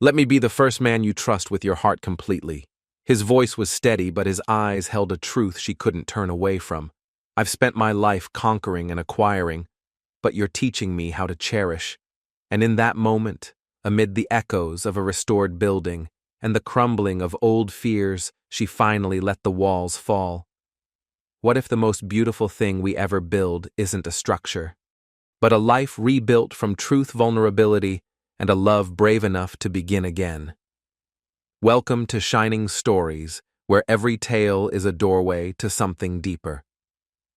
Let me be the first man you trust with your heart completely. His voice was steady, but his eyes held a truth she couldn't turn away from. I've spent my life conquering and acquiring, but you're teaching me how to cherish. And in that moment, amid the echoes of a restored building and the crumbling of old fears, she finally let the walls fall. What if the most beautiful thing we ever build isn't a structure, but a life rebuilt from truth, vulnerability, and a love brave enough to begin again? Welcome to Shining Stories, where every tale is a doorway to something deeper.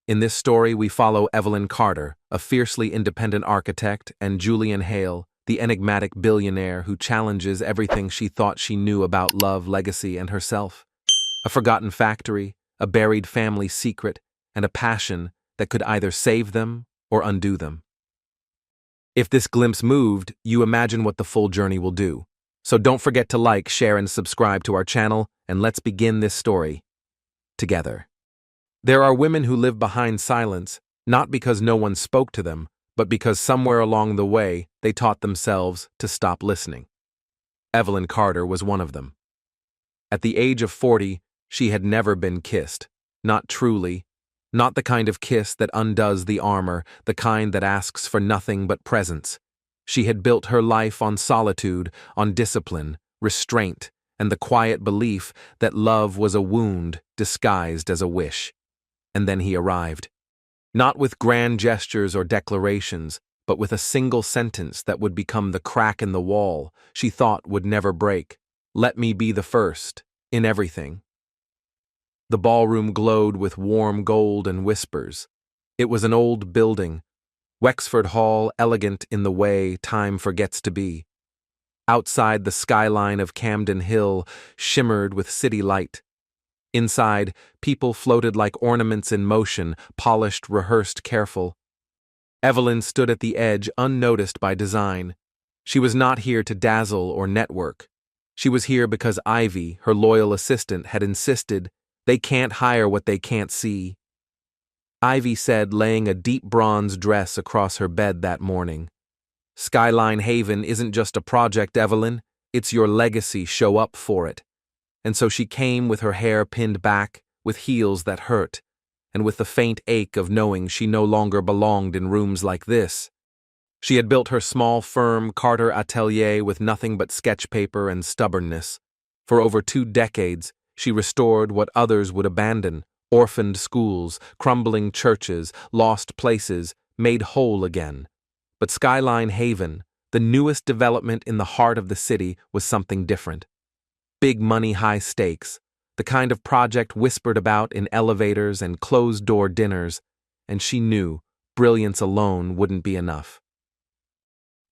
In this story, we follow Evelyn Carter, a fiercely independent architect, and Julian Hale, the enigmatic billionaire who challenges everything she thought she knew about love, legacy, and herself. A forgotten factory, a buried family secret, and a passion that could either save them or undo them. If this glimpse moved, you imagine what the full journey will do. So don't forget to like, share, and subscribe to our channel, and let's begin this story together. There are women who live behind silence, not because no one spoke to them, but because somewhere along the way they taught themselves to stop listening. Evelyn Carter was one of them. At the age of 40, she had never been kissed, not truly, not the kind of kiss that undoes the armor, the kind that asks for nothing but presence. She had built her life on solitude, on discipline, restraint, and the quiet belief that love was a wound disguised as a wish. And then he arrived. Not with grand gestures or declarations, but with a single sentence that would become the crack in the wall she thought would never break. Let me be the first, in everything. The ballroom glowed with warm gold and whispers. It was an old building, Wexford Hall, elegant in the way time forgets to be. Outside, the skyline of Camden Hill shimmered with city light. Inside, people floated like ornaments in motion, polished, rehearsed, careful. Evelyn stood at the edge, unnoticed by design. She was not here to dazzle or network. She was here because Ivy, her loyal assistant, had insisted, "They can't hire what they can't see." Ivy said, laying a deep bronze dress across her bed that morning. "Skyline Haven isn't just a project, Evelyn. It's your legacy. Show up for it." And so she came with her hair pinned back, with heels that hurt, and with the faint ache of knowing she no longer belonged in rooms like this. She had built her small firm, Carter Atelier, with nothing but sketch paper and stubbornness. For over 2 decades, she restored what others would abandon: orphaned schools, crumbling churches, lost places, made whole again. But Skyline Haven, the newest development in the heart of the city, was something different. Big money, high stakes, the kind of project whispered about in elevators and closed-door dinners, and she knew brilliance alone wouldn't be enough.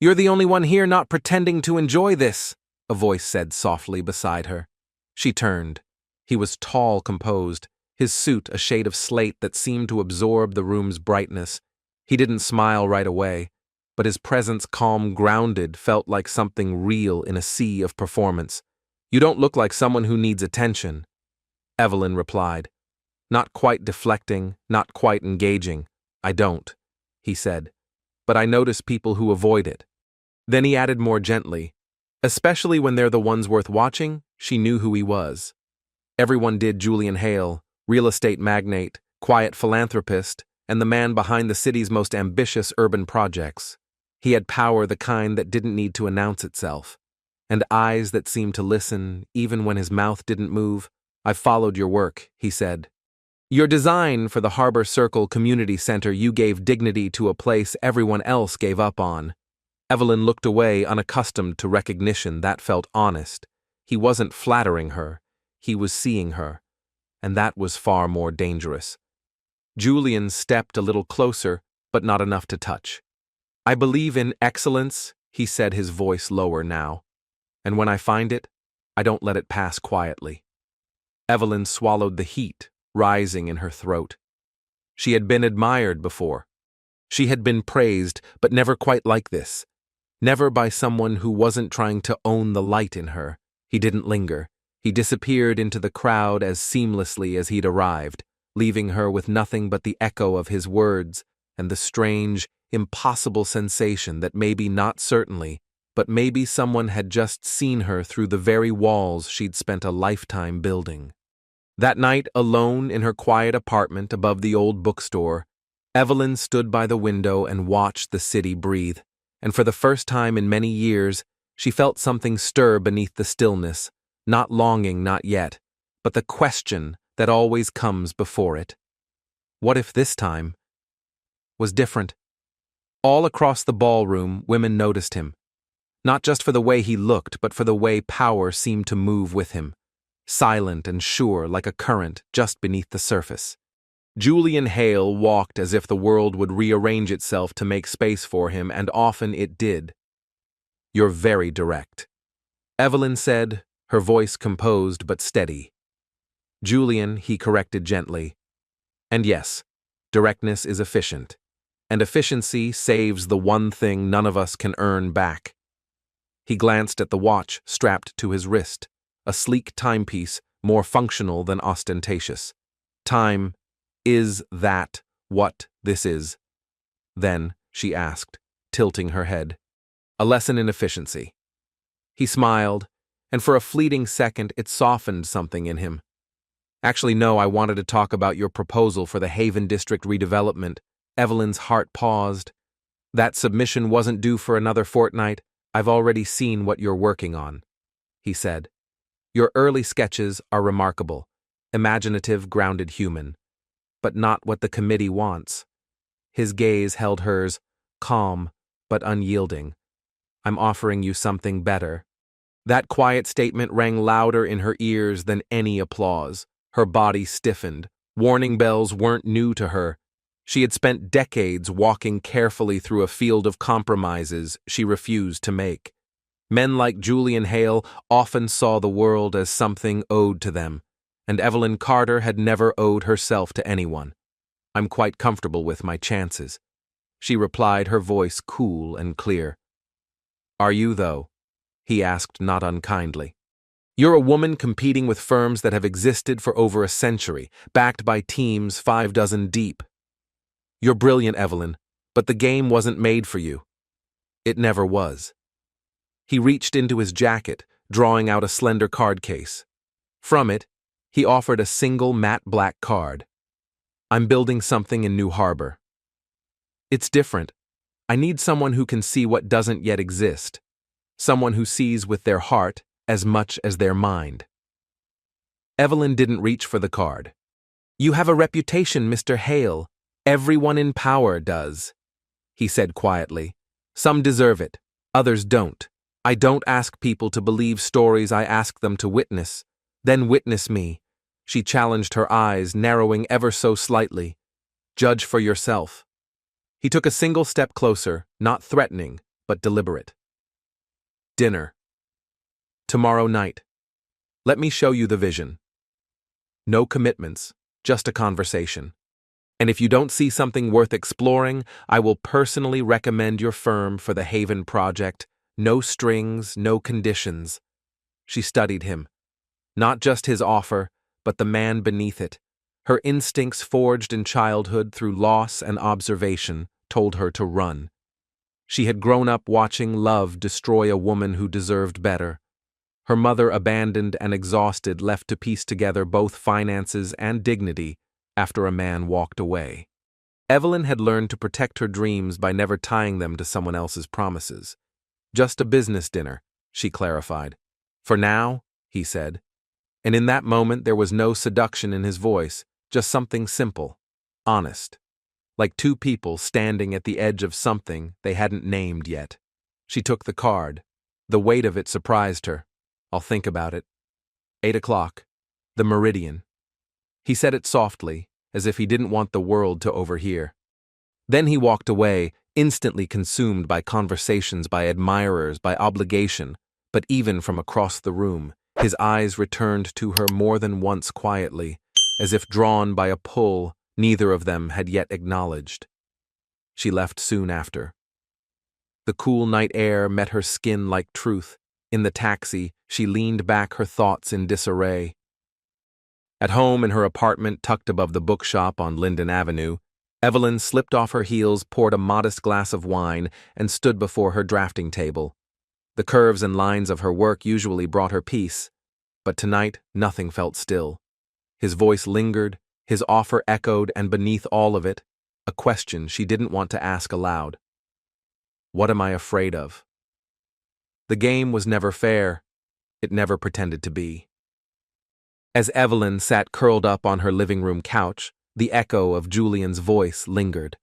"You're the only one here not pretending to enjoy this," a voice said softly beside her. She turned. He was tall, composed, his suit a shade of slate that seemed to absorb the room's brightness. He didn't smile right away, but his presence, calm, grounded, felt like something real in a sea of performance. "You don't look like someone who needs attention," Evelyn replied. Not quite deflecting, not quite engaging. "I don't," he said, "but I notice people who avoid it." Then he added more gently, "Especially when they're the ones worth watching." She knew who he was. Everyone did. Julian Hale, real estate magnate, quiet philanthropist, and the man behind the city's most ambitious urban projects. He had power, the kind that didn't need to announce itself, and eyes that seemed to listen even when his mouth didn't move. "I've followed your work," he said. "Your design for the Harbor Circle Community Center, you gave dignity to a place everyone else gave up on." Evelyn looked away, unaccustomed to recognition that felt honest. He wasn't flattering her. He was seeing her, and that was far more dangerous. Julian stepped a little closer, but not enough to touch. "I believe in excellence," he said, his voice lower now. "And when I find it, I don't let it pass quietly." Evelyn swallowed the heat rising in her throat. She had been admired before. She had been praised, but never quite like this. Never by someone who wasn't trying to own the light in her. He didn't linger. He disappeared into the crowd as seamlessly as he'd arrived, leaving her with nothing but the echo of his words and the strange, impossible sensation that maybe, not certainly, but maybe someone had just seen her through the very walls she'd spent a lifetime building. That night, alone in her quiet apartment above the old bookstore, Evelyn stood by the window and watched the city breathe, and for the first time in many years, she felt something stir beneath the stillness, not longing, not yet, but the question that always comes before it. What if this time was different? All across the ballroom, women noticed him, not just for the way he looked, but for the way power seemed to move with him, silent and sure like a current just beneath the surface. Julian Hale walked as if the world would rearrange itself to make space for him, and often it did. "You're very direct," Evelyn said, her voice composed but steady. "Julian," he corrected gently. "And yes, directness is efficient, and efficiency saves the one thing none of us can earn back." He glanced at the watch strapped to his wrist, a sleek timepiece more functional than ostentatious. "Time, is that what this is?" "Then," she asked, tilting her head. "A lesson in efficiency." He smiled, and for a fleeting second it softened something in him. "Actually, no, I wanted to talk about your proposal for the Haven District redevelopment." Evelyn's heart paused. "That submission wasn't due for another fortnight. I've already seen what you're working on," he said. "Your early sketches are remarkable, imaginative, grounded, human, but not what the committee wants." His gaze held hers, calm but unyielding. "I'm offering you something better." That quiet statement rang louder in her ears than any applause. Her body stiffened. Warning bells weren't new to her. She had spent decades walking carefully through a field of compromises she refused to make. Men like Julian Hale often saw the world as something owed to them, and Evelyn Carter had never owed herself to anyone. "I'm quite comfortable with my chances," she replied, her voice cool and clear. "Are you, though?" he asked, not unkindly. "You're a woman competing with firms that have existed for over a century, backed by teams 6 deep. You're brilliant, Evelyn, but the game wasn't made for you. It never was." He reached into his jacket, drawing out a slender card case. From it, he offered a single matte black card. "I'm building something in New Harbor. It's different. I need someone who can see what doesn't yet exist. Someone who sees with their heart as much as their mind." Evelyn didn't reach for the card. "You have a reputation, Mr. Hale. Everyone in power does," he said quietly. "Some deserve it, others don't. I don't ask people to believe stories, I ask them to witness. Then witness me." She challenged, her eyes narrowing ever so slightly. "Judge for yourself." He took a single step closer, not threatening, but deliberate. "Dinner. Tomorrow night. Let me show you the vision. No commitments, just a conversation. And if you don't see something worth exploring, I will personally recommend your firm for the Haven project. No strings, no conditions." She studied him. Not just his offer, but the man beneath it. Her instincts, forged in childhood through loss and observation, told her to run. She had grown up watching love destroy a woman who deserved better. Her mother, abandoned and exhausted, left to piece together both finances and dignity after a man walked away. Evelyn had learned to protect her dreams by never tying them to someone else's promises. "Just a business dinner," she clarified. "For now," he said. And in that moment there was no seduction in his voice, just something simple, honest. Like two people standing at the edge of something they hadn't named yet. She took the card. The weight of it surprised her. "I'll think about it." 8 o'clock. The Meridian. He said it softly, as if he didn't want the world to overhear. Then he walked away, instantly consumed by conversations, by admirers, by obligation, but even from across the room, his eyes returned to her more than once quietly, as if drawn by a pull neither of them had yet acknowledged. She left soon after. The cool night air met her skin like truth. In the taxi, she leaned back, her thoughts in disarray. At home in her apartment tucked above the bookshop on Linden Avenue, Evelyn slipped off her heels, poured a modest glass of wine, and stood before her drafting table. The curves and lines of her work usually brought her peace, but tonight nothing felt still. His voice lingered, his offer echoed, and beneath all of it, a question she didn't want to ask aloud. What am I afraid of? The game was never fair. It never pretended to be. As Evelyn sat curled up on her living room couch, the echo of Julian's voice lingered.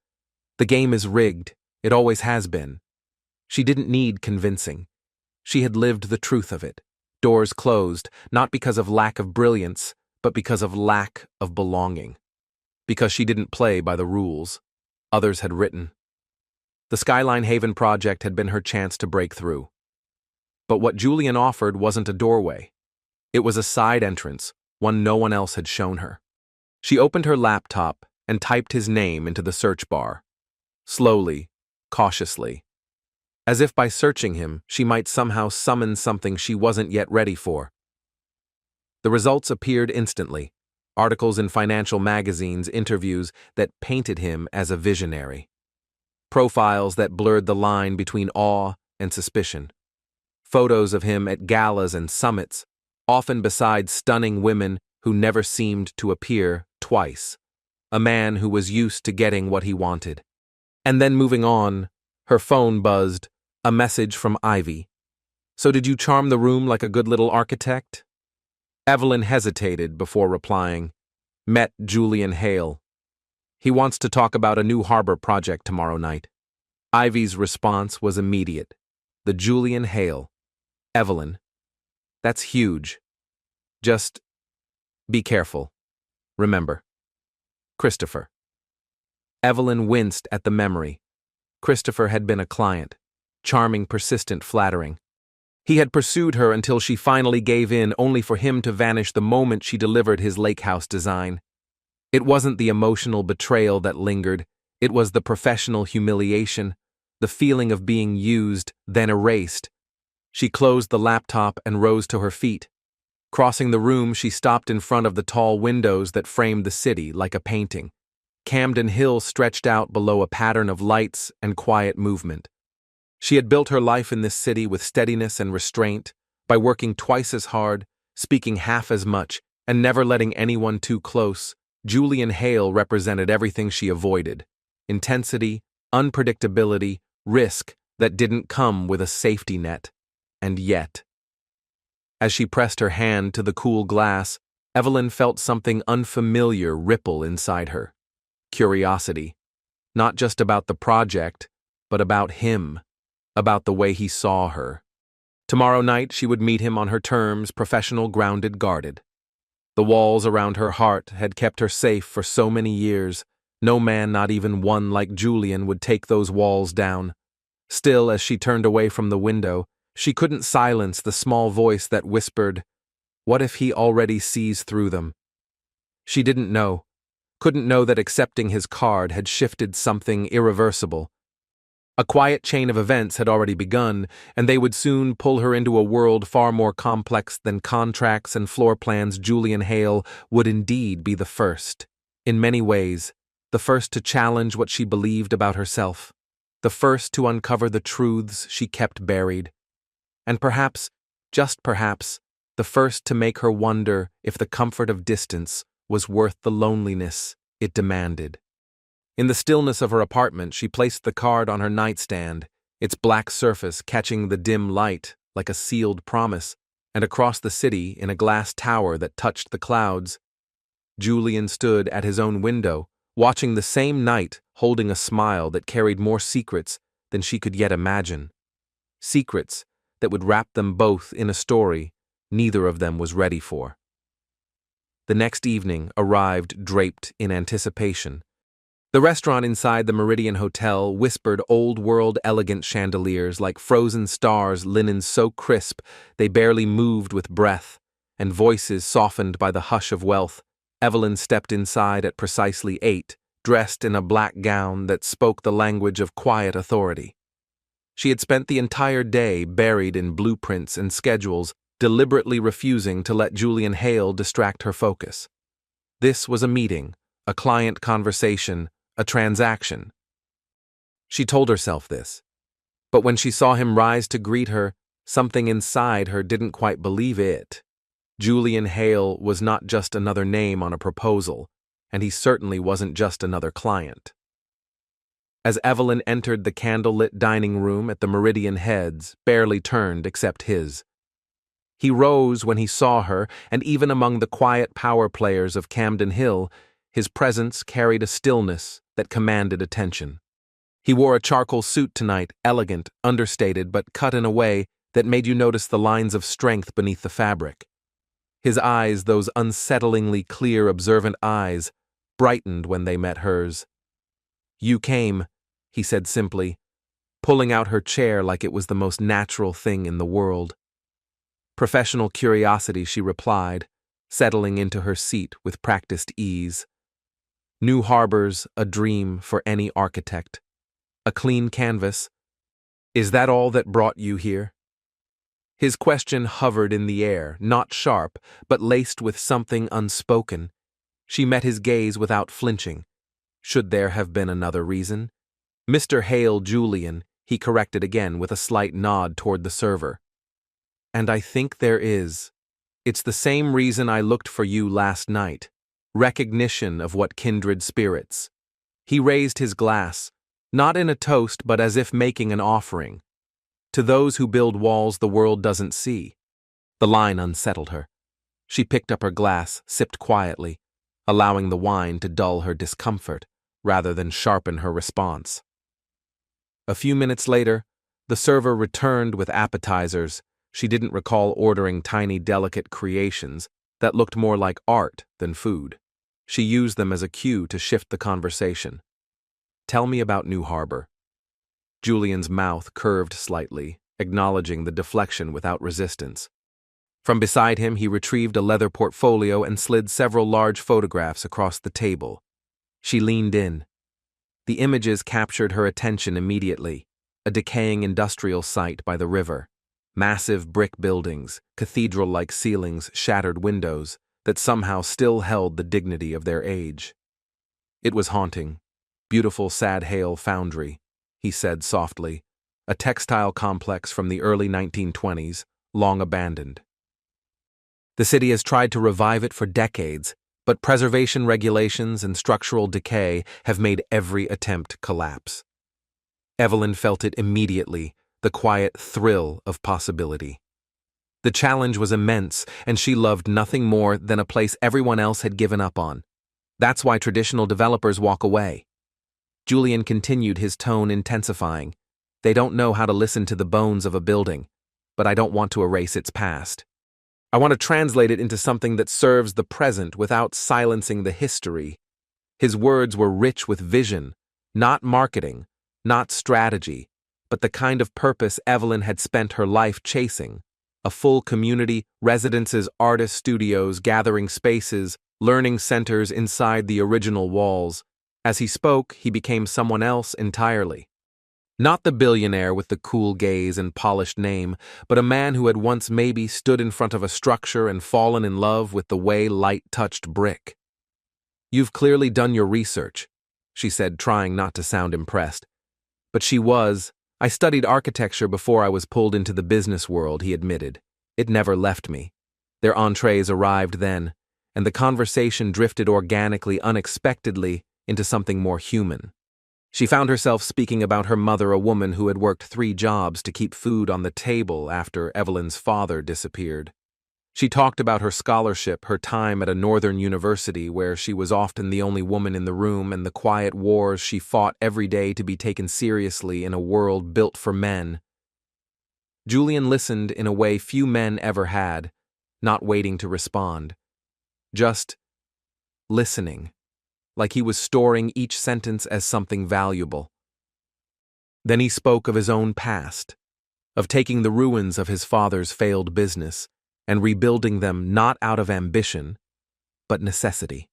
The game is rigged. It always has been. She didn't need convincing. She had lived the truth of it. Doors closed, not because of lack of brilliance, but because of lack of belonging. Because she didn't play by the rules others had written. The Skyline Haven project had been her chance to break through. But what Julian offered wasn't a doorway. It was a side entrance, one no one else had shown her. She opened her laptop and typed his name into the search bar. Slowly, cautiously. As if by searching him, she might somehow summon something she wasn't yet ready for. The results appeared instantly. Articles in financial magazines, interviews that painted him as a visionary. Profiles that blurred the line between awe and suspicion. Photos of him at galas and summits, often beside stunning women who never seemed to appear twice. A man who was used to getting what he wanted. And then moving on, her phone buzzed, a message from Ivy. So did you charm the room like a good little architect? Evelyn hesitated before replying. Met Julian Hale. He wants to talk about a new harbor project tomorrow night. Ivy's response was immediate. The Julian Hale. Evelyn. That's huge. Just be careful. Remember. Christopher. Evelyn winced at the memory. Christopher had been a client. Charming, persistent, flattering. He had pursued her until she finally gave in, only for him to vanish the moment she delivered his lake house design. It wasn't the emotional betrayal that lingered, it was the professional humiliation, the feeling of being used, then erased. She closed the laptop and rose to her feet. Crossing the room, she stopped in front of the tall windows that framed the city like a painting. Camden Hill stretched out below a pattern of lights and quiet movement. She had built her life in this city with steadiness and restraint, by working twice as hard, speaking half as much, and never letting anyone too close. Julian Hale represented everything she avoided. Intensity, unpredictability, risk that didn't come with a safety net. And yet. As she pressed her hand to the cool glass, Evelyn felt something unfamiliar ripple inside her. Curiosity. Not just about the project, but about him. About the way he saw her. Tomorrow night she would meet him on her terms, professional, grounded, guarded. The walls around her heart had kept her safe for so many years. No man, not even one like Julian, would take those walls down. Still, as she turned away from the window, she couldn't silence the small voice that whispered, "What if he already sees through them?" She didn't know. Couldn't know that accepting his card had shifted something irreversible. A quiet chain of events had already begun, and they would soon pull her into a world far more complex than contracts and floor plans. Julian Hale would indeed be the first. In many ways, the first to challenge what she believed about herself. The first to uncover the truths she kept buried. And perhaps, just perhaps, the first to make her wonder if the comfort of distance was worth the loneliness it demanded. In the stillness of her apartment, she placed the card on her nightstand, its black surface catching the dim light like a sealed promise, and across the city, in a glass tower that touched the clouds, Julian stood at his own window, watching the same night, holding a smile that carried more secrets than she could yet imagine. Secrets that would wrap them both in a story neither of them was ready for. The next evening arrived draped in anticipation. The restaurant inside the Meridian Hotel whispered old-world elegant chandeliers like frozen stars, linen so crisp they barely moved with breath, and voices softened by the hush of wealth. Evelyn stepped inside at precisely 8, dressed in a black gown that spoke the language of quiet authority. She had spent the entire day buried in blueprints and schedules, deliberately refusing to let Julian Hale distract her focus. This was a meeting, a client conversation, a transaction. She told herself this. But when she saw him rise to greet her, Something inside her didn't quite believe it. Julian Hale was not just another name on a proposal, and he certainly wasn't just another client. As Evelyn entered the candlelit dining room at the Meridian, heads barely turned except his. He rose when he saw her, and even among the quiet power players of Camden Hill, his presence carried a stillness that commanded attention. He wore a charcoal suit tonight, elegant, understated, but cut in a way that made you notice the lines of strength beneath the fabric. His eyes, those unsettlingly clear, observant eyes, brightened when they met hers. "You came," he said simply, pulling out her chair like it was the most natural thing in the world. "Professional curiosity," she replied, settling into her seat with practiced ease. "New Harbor's a dream for any architect. A clean canvas. Is that all that brought you here?" His question hovered in the air, not sharp, but laced with something unspoken. She met his gaze without flinching. Should there have been another reason? "Mr. Hale, Julian," he corrected again with a slight nod toward the server. "And I think there is. It's the same reason I looked for you last night. Recognition of what kindred spirits." He raised his glass, not in a toast but as if making an offering. "To those who build walls the world doesn't see." The line unsettled her. She picked up her glass, sipped quietly, allowing the wine to dull her discomfort rather than sharpen her response. A few minutes later, the server returned with appetizers. She didn't recall ordering tiny, delicate creations that looked more like art than food. She used them as a cue to shift the conversation. "Tell me about New Harbor." Julian's mouth curved slightly, acknowledging the deflection without resistance. From beside him, he retrieved a leather portfolio and slid several large photographs across the table. She leaned in. The images captured her attention immediately. A decaying industrial site by the river. Massive brick buildings, cathedral-like ceilings, shattered windows that somehow still held the dignity of their age. It was haunting. "Beautiful Sad Hale Foundry," he said softly, "a textile complex from the early 1920s, long abandoned. The city has tried to revive it for decades, but preservation regulations and structural decay have made every attempt collapse." Evelyn felt it immediately, the quiet thrill of possibility. The challenge was immense, and she loved nothing more than a place everyone else had given up on. That's why traditional developers walk away. Julian continued, his tone intensifying. "They don't know how to listen to the bones of a building, but I don't want to erase its past. I want to translate it into something that serves the present without silencing the history." His words were rich with vision, not marketing, not strategy, but the kind of purpose Evelyn had spent her life chasing. A full community, residences, artist studios, gathering spaces, learning centers inside the original walls. As he spoke, he became someone else entirely. Not the billionaire with the cool gaze and polished name, but a man who had once maybe stood in front of a structure and fallen in love with the way light touched brick. "You've clearly done your research," she said, trying not to sound impressed. "But she was. I studied architecture before I was pulled into the business world," he admitted. "It never left me." Their entrees arrived then, and the conversation drifted organically, unexpectedly, into something more human. She found herself speaking about her mother, a woman who had worked 3 jobs to keep food on the table after Evelyn's father disappeared. She talked about her scholarship, her time at a northern university where she was often the only woman in the room, and the quiet wars she fought every day to be taken seriously in a world built for men. Julian listened in a way few men ever had, not waiting to respond. Just listening, like he was storing each sentence as something valuable. Then he spoke of his own past, of taking the ruins of his father's failed business and rebuilding them not out of ambition, but necessity.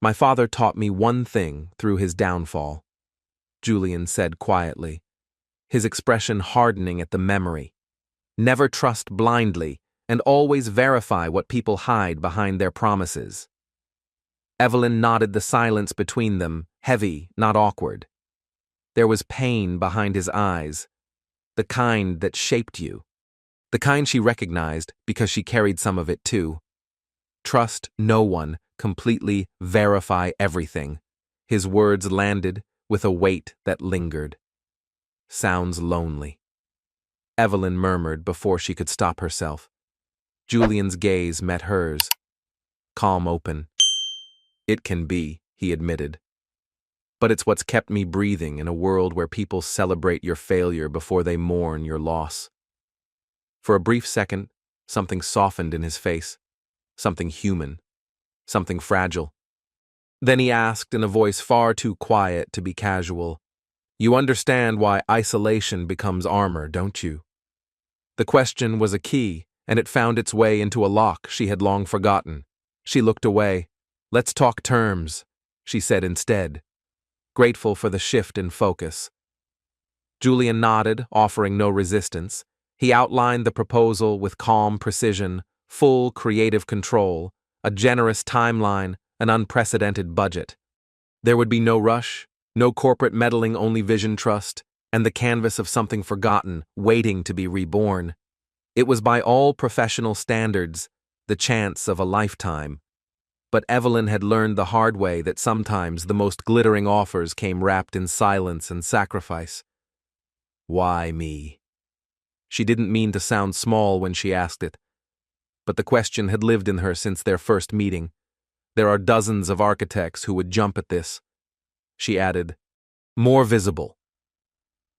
"My father taught me one thing through his downfall," Julian said quietly, his expression hardening at the memory. "Never trust blindly, and always verify what people hide behind their promises." Evelyn nodded, the silence between them, heavy, not awkward. There was pain behind his eyes, the kind that shaped you, The kind she recognized because she carried some of it too. Trust no one, completely verify everything. His words landed with a weight that lingered. Sounds lonely. Evelyn murmured before she could stop herself. Julian's gaze met hers. Calm open. It can be, he admitted. But it's what's kept me breathing in a world where people celebrate your failure before they mourn your loss. For a brief second, something softened in his face. Something human. Something fragile. Then he asked in a voice far too quiet to be casual, "You understand why isolation becomes armor, don't you?" The question was a key, and it found its way into a lock she had long forgotten. She looked away. "Let's talk terms," she said instead, grateful for the shift in focus. Julian nodded, offering no resistance. He outlined the proposal with calm precision, full creative control, a generous timeline, an unprecedented budget. There would be no rush, no corporate meddling, only vision, trust, and the canvas of something forgotten, waiting to be reborn. It was by all professional standards, the chance of a lifetime. But Evelyn had learned the hard way that sometimes the most glittering offers came wrapped in silence and sacrifice. Why me? She didn't mean to sound small when she asked it, but the question had lived in her since their first meeting. There are dozens of architects who would jump at this. She added, more visible.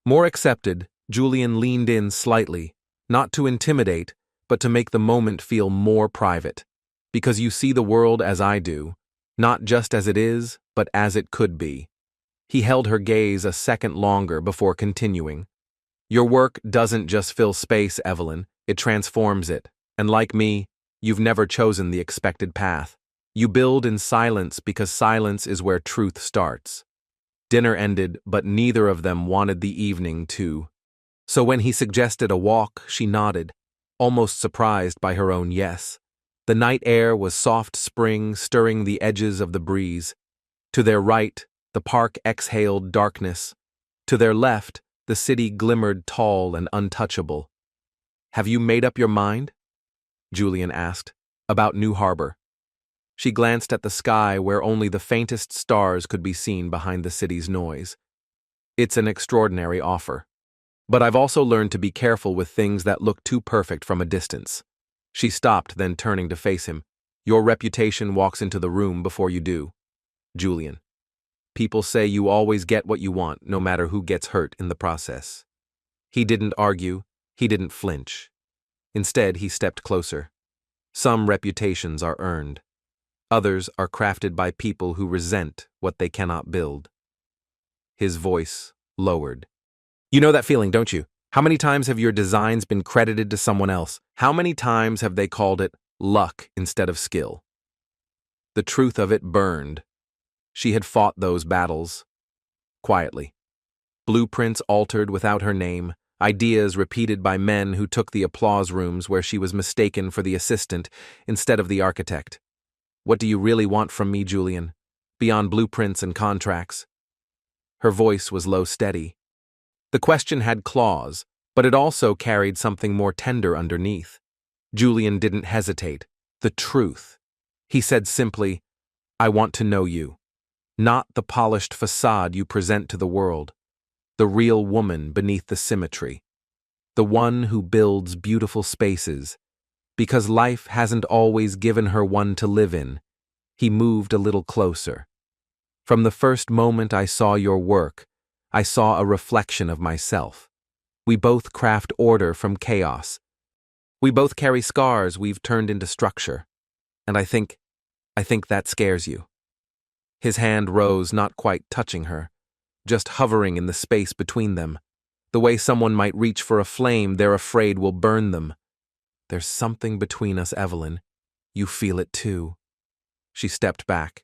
More accepted, Julian leaned in slightly, not to intimidate, but to make the moment feel more private. Because you see the world as I do, not just as it is, but as it could be. He held her gaze a second longer before continuing. Your work doesn't just fill space, Evelyn, it transforms it. And like me, you've never chosen the expected path. You build in silence because silence is where truth starts. Dinner ended, but neither of them wanted the evening to. So when he suggested a walk, she nodded, almost surprised by her own yes. The night air was soft spring, stirring the edges of the breeze. To their right, the park exhaled darkness. To their left, the city glimmered tall and untouchable. Have you made up your mind? Julian asked, about New Harbor. She glanced at the sky where only the faintest stars could be seen behind the city's noise. It's an extraordinary offer. But I've also learned to be careful with things that look too perfect from a distance. She stopped, then turning to face him. Your reputation walks into the room before you do. Julian. People say you always get what you want, no matter who gets hurt in the process. He didn't argue, he didn't flinch. Instead, he stepped closer. Some reputations are earned. Others are crafted by people who resent what they cannot build. His voice lowered. You know that feeling, don't you? How many times have your designs been credited to someone else? How many times have they called it luck instead of skill? The truth of it burned. She had fought those battles. Quietly. Blueprints altered without her name, ideas repeated by men who took the applause rooms where she was mistaken for the assistant instead of the architect. What do you really want from me, Julian? Beyond blueprints and contracts? Her voice was low, steady. The question had claws, but it also carried something more tender underneath. Julian didn't hesitate. The truth. He said simply, I want to know you. Not the polished facade you present to the world. The real woman beneath the symmetry. The one who builds beautiful spaces. Because life hasn't always given her one to live in. He moved a little closer. From the first moment I saw your work, I saw a reflection of myself. We both craft order from chaos. We both carry scars we've turned into structure. And I think that scares you. His hand rose, not quite touching her, just hovering in the space between them. The way someone might reach for a flame they're afraid will burn them. There's something between us, Evelyn. You feel it too. She stepped back.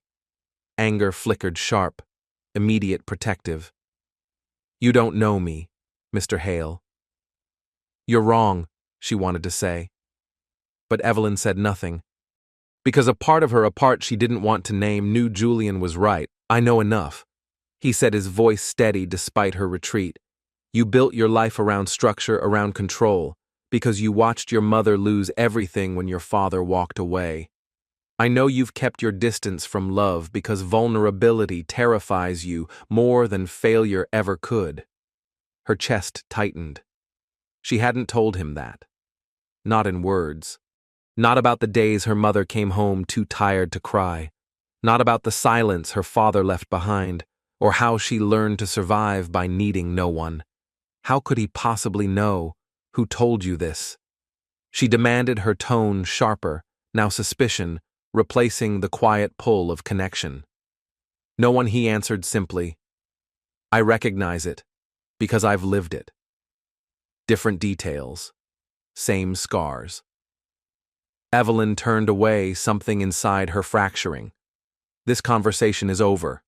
Anger flickered sharp, immediate, protective. You don't know me, Mr. Hale. You're wrong, she wanted to say. But Evelyn said nothing. Because a part of her, a part she didn't want to name, knew Julian was right. I know enough. He said, his voice steady despite her retreat. You built your life around structure, around control. because you watched your mother lose everything when your father walked away. I know you've kept your distance from love because vulnerability terrifies you more than failure ever could. Her chest tightened. She hadn't told him that. Not in words. Not about the days her mother came home too tired to cry. Not about the silence her father left behind, or how she learned to survive by needing no one. How could he possibly know? Who told you this? She demanded, her tone sharper, now suspicion, replacing the quiet pull of connection. No one, he answered simply. I recognize it, because I've lived it. Different details. Same scars. Evelyn turned away, something inside her fracturing. This conversation is over.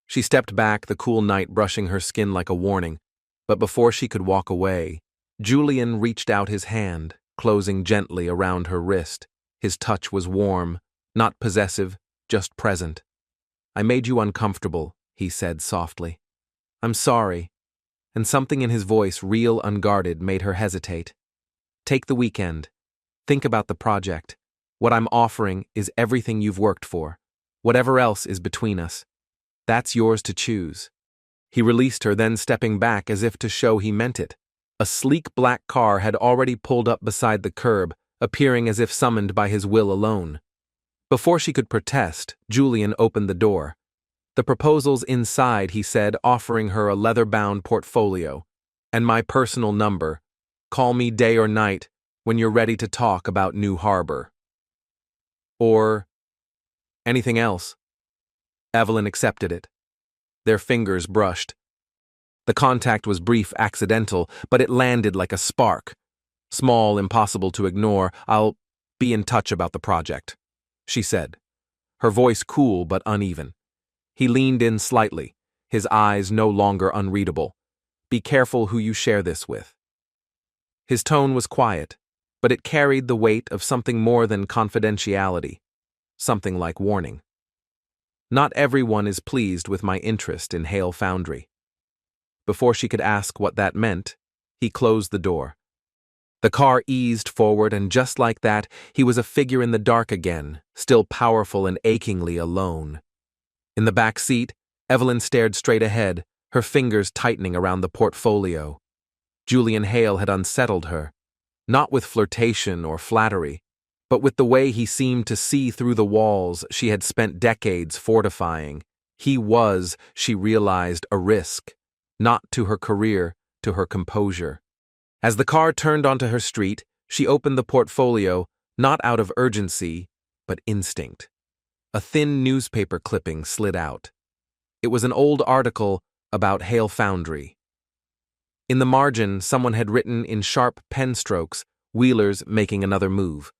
She stepped back, the cool night brushing her skin like a warning, but before she could walk away, Julian reached out his hand, closing gently around her wrist. His touch was warm, not possessive, just present. I made you uncomfortable, he said softly. I'm sorry. And something in his voice, real unguarded, made her hesitate. Take the weekend. Think about the project. What I'm offering is everything you've worked for. Whatever else is between us. That's yours to choose. He released her, then stepping back as if to show he meant it. A sleek black car had already pulled up beside the curb, appearing as if summoned by his will alone. Before she could protest, Julian opened the door. The proposal's inside, he said, offering her a leather-bound portfolio. And my personal number. Call me day or night when you're ready to talk about New Harbor. Or anything else. Evelyn accepted it. Their fingers brushed. The contact was brief, accidental, but it landed like a spark. Small, impossible to ignore. I'll be in touch about the project, she said, her voice cool but uneven. He leaned in slightly, his eyes no longer unreadable. Be careful who you share this with. His tone was quiet, but it carried the weight of something more than confidentiality, something like warning. Not everyone is pleased with my interest in Hale Foundry. Before she could ask what that meant, he closed the door. The car eased forward, and just like that, he was a figure in the dark again, still powerful and achingly alone. In the back seat, Evelyn stared straight ahead, her fingers tightening around the portfolio. Julian Hale had unsettled her, not with flirtation or flattery, but with the way he seemed to see through the walls she had spent decades fortifying. He was, she realized, a risk, not to her career, to her composure. As the car turned onto her street, she opened the portfolio, not out of urgency, but instinct. A thin newspaper clipping slid out. It was an old article about Hale Foundry. In the margin, someone had written in sharp pen strokes, Wheeler's making another move.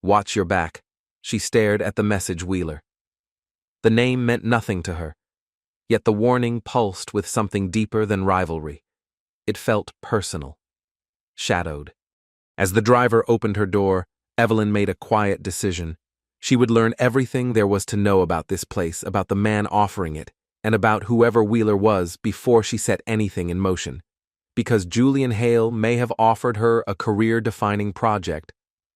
Watch your back. She stared at the message, Wheeler. The name meant nothing to her, yet the warning pulsed with something deeper than rivalry. It felt personal, shadowed. As the driver opened her door, Evelyn made a quiet decision. She would learn everything there was to know about this place, about the man offering it, and about whoever Wheeler was before she set anything in motion. Because Julian Hale may have offered her a career-defining project,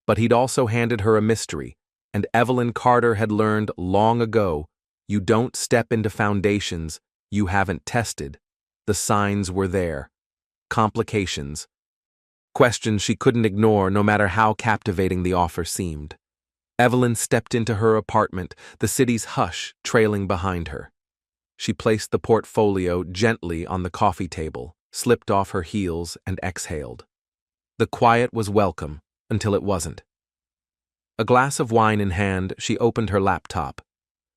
but he'd also handed her a mystery, and Evelyn Carter had learned long ago, you don't step into foundations you haven't tested. The signs were there. Complications. Questions she couldn't ignore no matter how captivating the offer seemed. Evelyn stepped into her apartment, the city's hush trailing behind her. She placed the portfolio gently on the coffee table, slipped off her heels, and exhaled. The quiet was welcome, until it wasn't. A glass of wine in hand, she opened her laptop.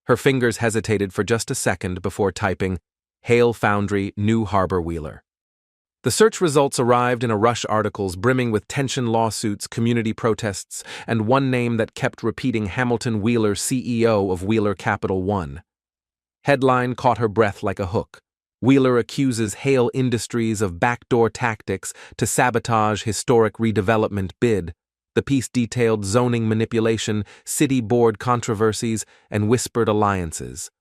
Her fingers hesitated for just a second before typing, Hale Foundry, New Harbor, Wheeler. The search results arrived in a rush, articles brimming with tension, lawsuits, community protests, and one name that kept repeating, Hamilton Wheeler, CEO of Wheeler Capital One. Headline caught her breath like a hook. Wheeler accuses Hale Industries of backdoor tactics to sabotage historic redevelopment bid. The piece detailed zoning manipulation, city board controversies, and whispered alliances.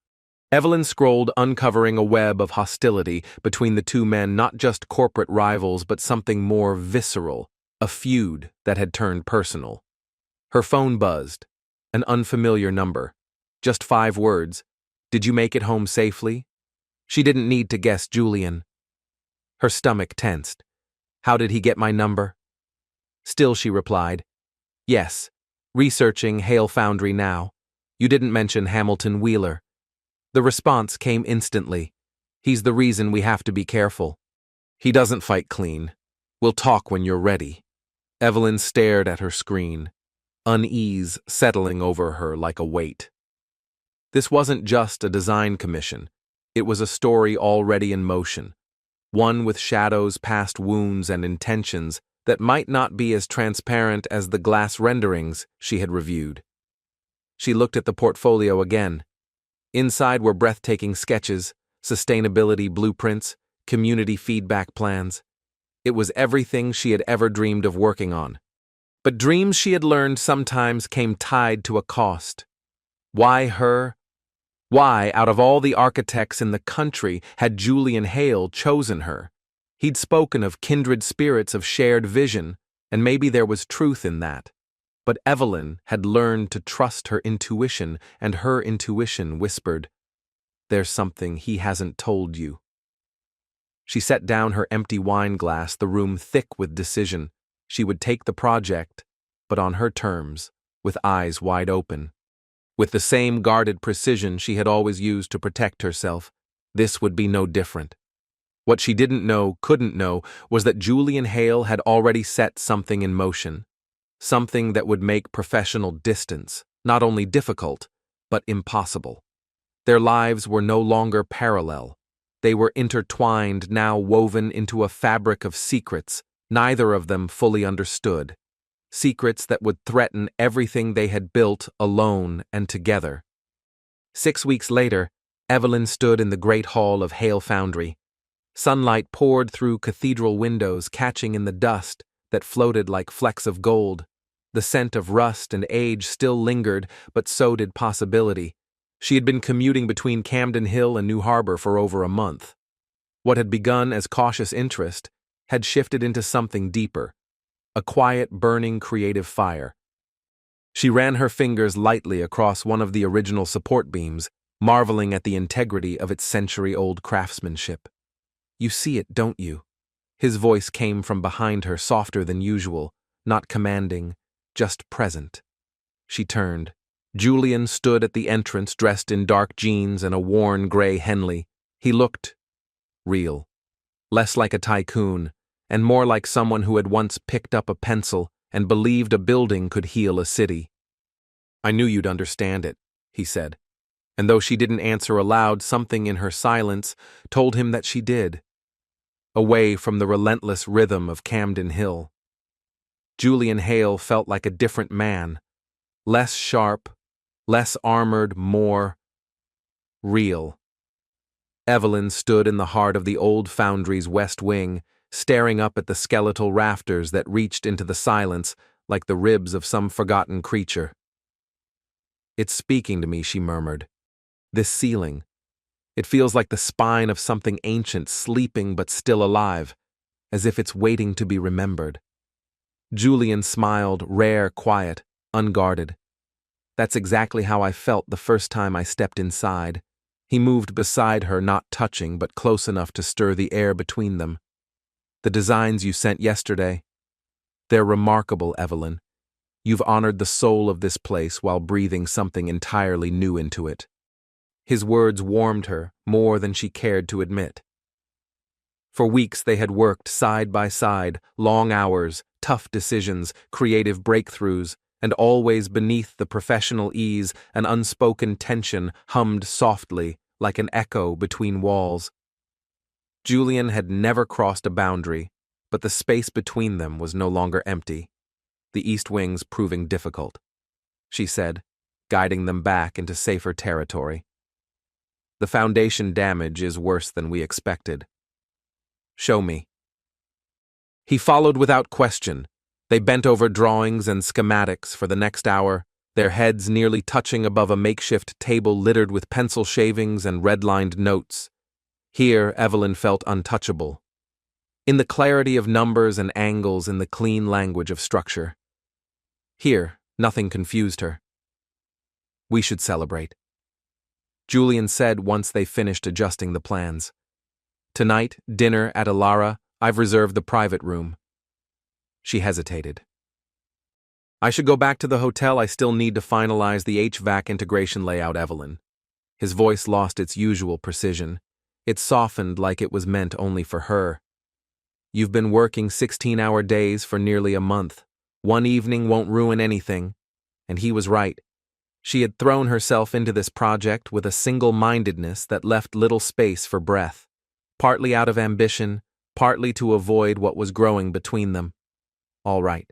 Evelyn scrolled, uncovering a web of hostility between the two men, not just corporate rivals but something more visceral, A feud that had turned personal. Her phone buzzed. An unfamiliar number. Just 5 words. "Did you make it home safely?" She didn't need to guess Julian. Her stomach tensed. "How did he get my number?" Still she replied, "Yes. Researching Hale Foundry now. You didn't mention Hamilton Wheeler." The response came instantly. "He's the reason we have to be careful. He doesn't fight clean. We'll talk when you're ready." Evelyn stared at her screen, unease settling over her like a weight. This wasn't just a design commission. It was a story already in motion, one with shadows, past wounds, and intentions that might not be as transparent as the glass renderings she had reviewed. She looked at the portfolio again. Inside were breathtaking sketches, sustainability blueprints, community feedback plans. It was everything she had ever dreamed of working on. But dreams, she had learned, sometimes came tied to a cost. Why her? Why, out of all the architects in the country, had Julian Hale chosen her? He'd spoken of kindred spirits of shared vision, and maybe there was truth in that. But Evelyn had learned to trust her intuition, and her intuition whispered, "There's something he hasn't told you." She set down her empty wine glass, the room thick with decision. She would take the project, but on her terms, with eyes wide open. With the same guarded precision she had always used to protect herself, this would be no different. What she didn't know, couldn't know, was that Julian Hale had already set something in motion. Something that would make professional distance not only difficult, but impossible. Their lives were no longer parallel. They were intertwined, now woven into a fabric of secrets, neither of them fully understood. Secrets that would threaten everything they had built alone and together. 6 weeks later, Evelyn stood in the great hall of Hale Foundry. Sunlight poured through cathedral windows, catching in the dust that floated like flecks of gold. The scent of rust and age still lingered, but so did possibility. She had been commuting between Camden Hill and New Harbor for over a month. What had begun as cautious interest had shifted into something deeper, a quiet, burning creative fire. She ran her fingers lightly across one of the original support beams, marveling at the integrity of its century-old craftsmanship. "You see it, don't you?" His voice came from behind her, softer than usual, not commanding, just present. She turned. Julian stood at the entrance, dressed in dark jeans and a worn gray Henley. He looked real. Less like a tycoon, and more like someone who had once picked up a pencil and believed a building could heal a city. "I knew you'd understand it," he said. And though she didn't answer aloud, something in her silence told him that she did. Away from the relentless rhythm of Camden Hill. Julian Hale felt like a different man. Less sharp, less armored, more real. Evelyn stood in the heart of the old foundry's west wing, staring up at the skeletal rafters that reached into the silence like the ribs of some forgotten creature. "It's speaking to me," she murmured. "This ceiling. It feels like the spine of something ancient, sleeping but still alive, as if it's waiting to be remembered." Julian smiled, rare, quiet, unguarded. "That's exactly how I felt the first time I stepped inside." He moved beside her, not touching, but close enough to stir the air between them. "The designs you sent yesterday, they're remarkable, Evelyn. You've honored the soul of this place while breathing something entirely new into it." His words warmed her more than she cared to admit. For weeks they had worked side by side, long hours, tough decisions, creative breakthroughs, and always beneath the professional ease, an unspoken tension hummed softly like an echo between walls. Julian had never crossed a boundary, but the space between them was no longer empty, the east wings proving difficult. She said, guiding them back into safer territory. "The foundation damage is worse than we expected." "Show me." He followed without question. They bent over drawings and schematics for the next hour, their heads nearly touching above a makeshift table littered with pencil shavings and red-lined notes. Here, Evelyn felt untouchable. in the clarity of numbers and angles, in the clean language of structure. Here, nothing confused her. We should celebrate, Julian said once they finished adjusting the plans. Tonight, dinner at Alara. I've reserved the private room. She hesitated. I should go back to the hotel. I still need to finalize the HVAC integration layout, Evelyn. His voice lost its usual precision. It softened like it was meant only for her. You've been working 16-hour days for nearly a month. One evening won't ruin anything. And he was right. She had thrown herself into this project with a single-mindedness that left little space for breath, partly out of ambition, partly to avoid what was growing between them. All right,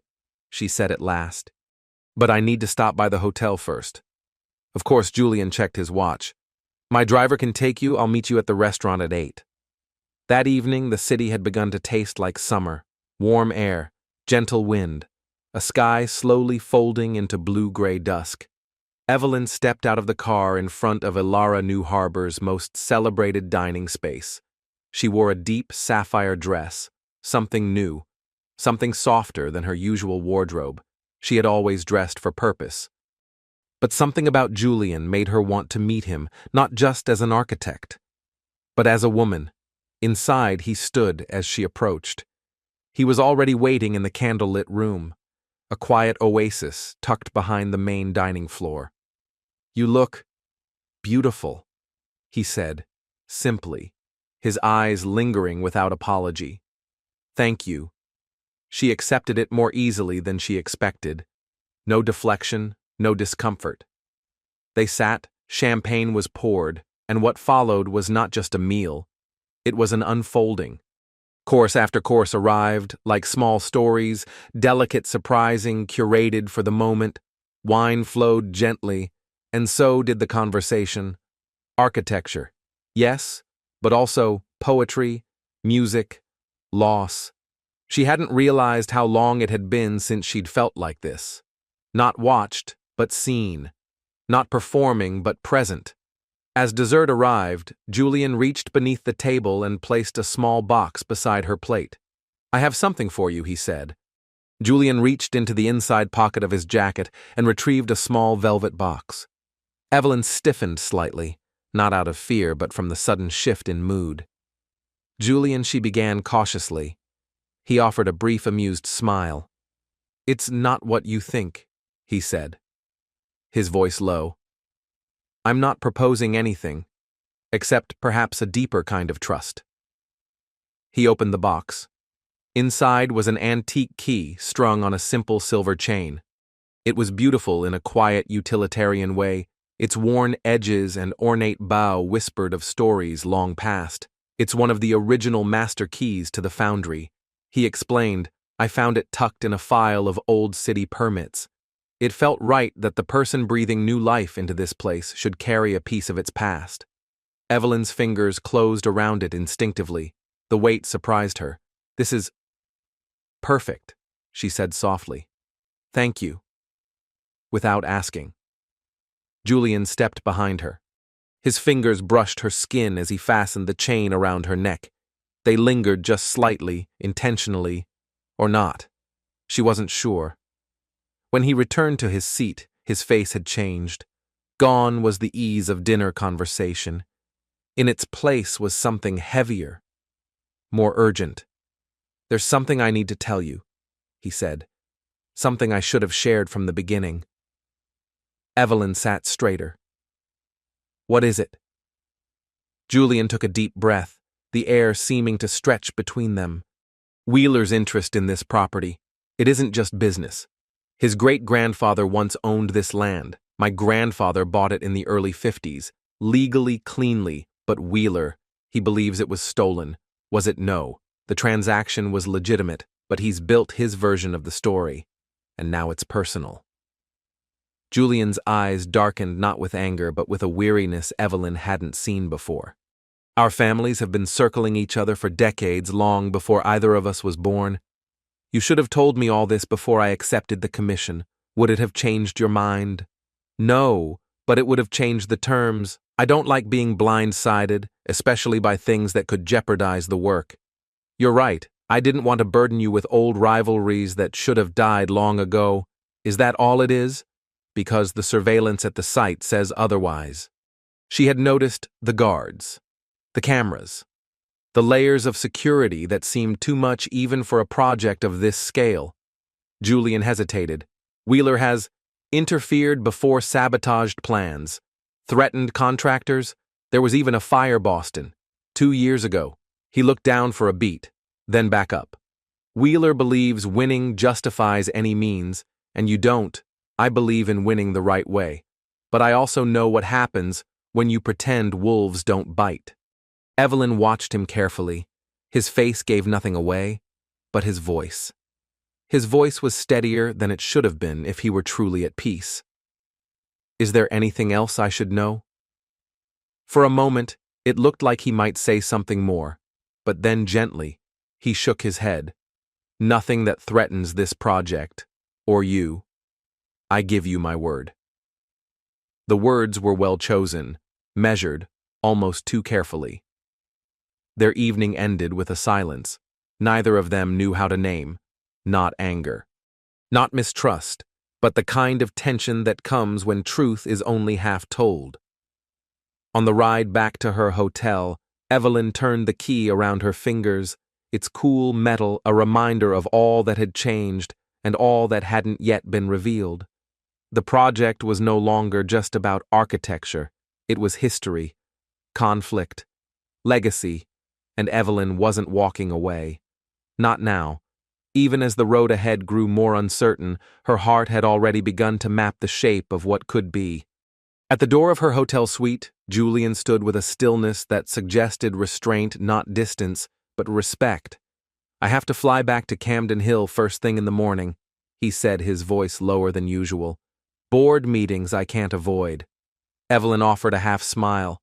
she said at last. But I need to stop by the hotel first. Of course, Julian checked his watch. My driver can take you. I'll meet you at the restaurant at 8. That evening, the city had begun to taste like summer. Warm air, gentle wind, a sky slowly folding into blue-gray dusk. Evelyn stepped out of the car in front of Alara New Harbor's most celebrated dining space. She wore a deep sapphire dress, something new, something softer than her usual wardrobe. She had always dressed for purpose. But something about Julian made her want to meet him, not just as an architect, but as a woman. Inside, he stood as she approached. He was already waiting in the candlelit room, a quiet oasis tucked behind the main dining floor. You look beautiful, he said, simply, his eyes lingering without apology. Thank you. She accepted it more easily than she expected. No deflection, no discomfort. They sat, champagne was poured, and what followed was not just a meal. It was an unfolding. Course after course arrived, like small stories, delicate, surprising, curated for the moment. Wine flowed gently, and so did the conversation. Architecture, yes, but also poetry, music, loss. She hadn't realized how long it had been since she'd felt like this. Not watched, but seen. Not performing, but present. As dessert arrived, Julian reached beneath the table and placed a small box beside her plate. I have something for you, he said. Julian reached into the inside pocket of his jacket and retrieved a small velvet box. Evelyn stiffened slightly, not out of fear but from the sudden shift in mood. Julian, she began cautiously. He offered a brief, amused smile. It's not what you think, he said, his voice low. I'm not proposing anything, except perhaps a deeper kind of trust. He opened the box. Inside was an antique key strung on a simple silver chain. It was beautiful in a quiet, utilitarian way. Its worn edges and ornate bow whispered of stories long past. It's one of the original master keys to the foundry. He explained, I found it tucked in a file of old city permits. It felt right that the person breathing new life into this place should carry a piece of its past. Evelyn's fingers closed around it instinctively. The weight surprised her. This is perfect, she said softly. Thank you. Without asking. Julian stepped behind her. His fingers brushed her skin as he fastened the chain around her neck. They lingered just slightly, intentionally, or not. She wasn't sure. When he returned to his seat, his face had changed. Gone was the ease of dinner conversation. In its place was something heavier, more urgent. There's something I need to tell you, he said. Something I should have shared from the beginning. Evelyn sat straighter. What is it? Julian took a deep breath, the air seeming to stretch between them. Wheeler's interest in this property. It isn't just business. His great-grandfather once owned this land. My grandfather bought it in the early 50s, legally, cleanly, but Wheeler, he believes it was stolen. Was it? No. The transaction was legitimate, but he's built his version of the story, and now it's personal. Julian's eyes darkened not with anger but with a weariness Evelyn hadn't seen before. Our families have been circling each other for decades, long before either of us was born. You should have told me all this before I accepted the commission. Would it have changed your mind? No, but it would have changed the terms. I don't like being blindsided, especially by things that could jeopardize the work. You're right, I didn't want to burden you with old rivalries that should have died long ago. Is that all it is? Because the surveillance at the site says otherwise. She had noticed the guards, the cameras, the layers of security that seemed too much even for a project of this scale. Julian hesitated. Wheeler has interfered before sabotaged plans, threatened contractors. There was even a fire Boston, 2 years ago. He looked down for a beat, then back up. Wheeler believes winning justifies any means, and you don't. I believe in winning the right way. But I also know what happens when you pretend wolves don't bite. Evelyn watched him carefully. His face gave nothing away, but his voice. His voice was steadier than it should have been if he were truly at peace. Is there anything else I should know? For a moment, it looked like he might say something more, but then gently, he shook his head. Nothing that threatens this project, or you. I give you my word. The words were well chosen, measured, almost too carefully. Their evening ended with a silence. Neither of them knew how to name. Not anger. Not mistrust, but the kind of tension that comes when truth is only half told. On the ride back to her hotel, Evelyn turned the key around her fingers, its cool metal a reminder of all that had changed and all that hadn't yet been revealed. The project was no longer just about architecture. It was history, conflict, legacy, and Evelyn wasn't walking away. Not now. Even as the road ahead grew more uncertain, her heart had already begun to map the shape of what could be. At the door of her hotel suite, Julian stood with a stillness that suggested restraint, not distance, but respect. I have to fly back to Camden Hill first thing in the morning, he said, his voice lower than usual. Board meetings I can't avoid. Evelyn offered a half smile.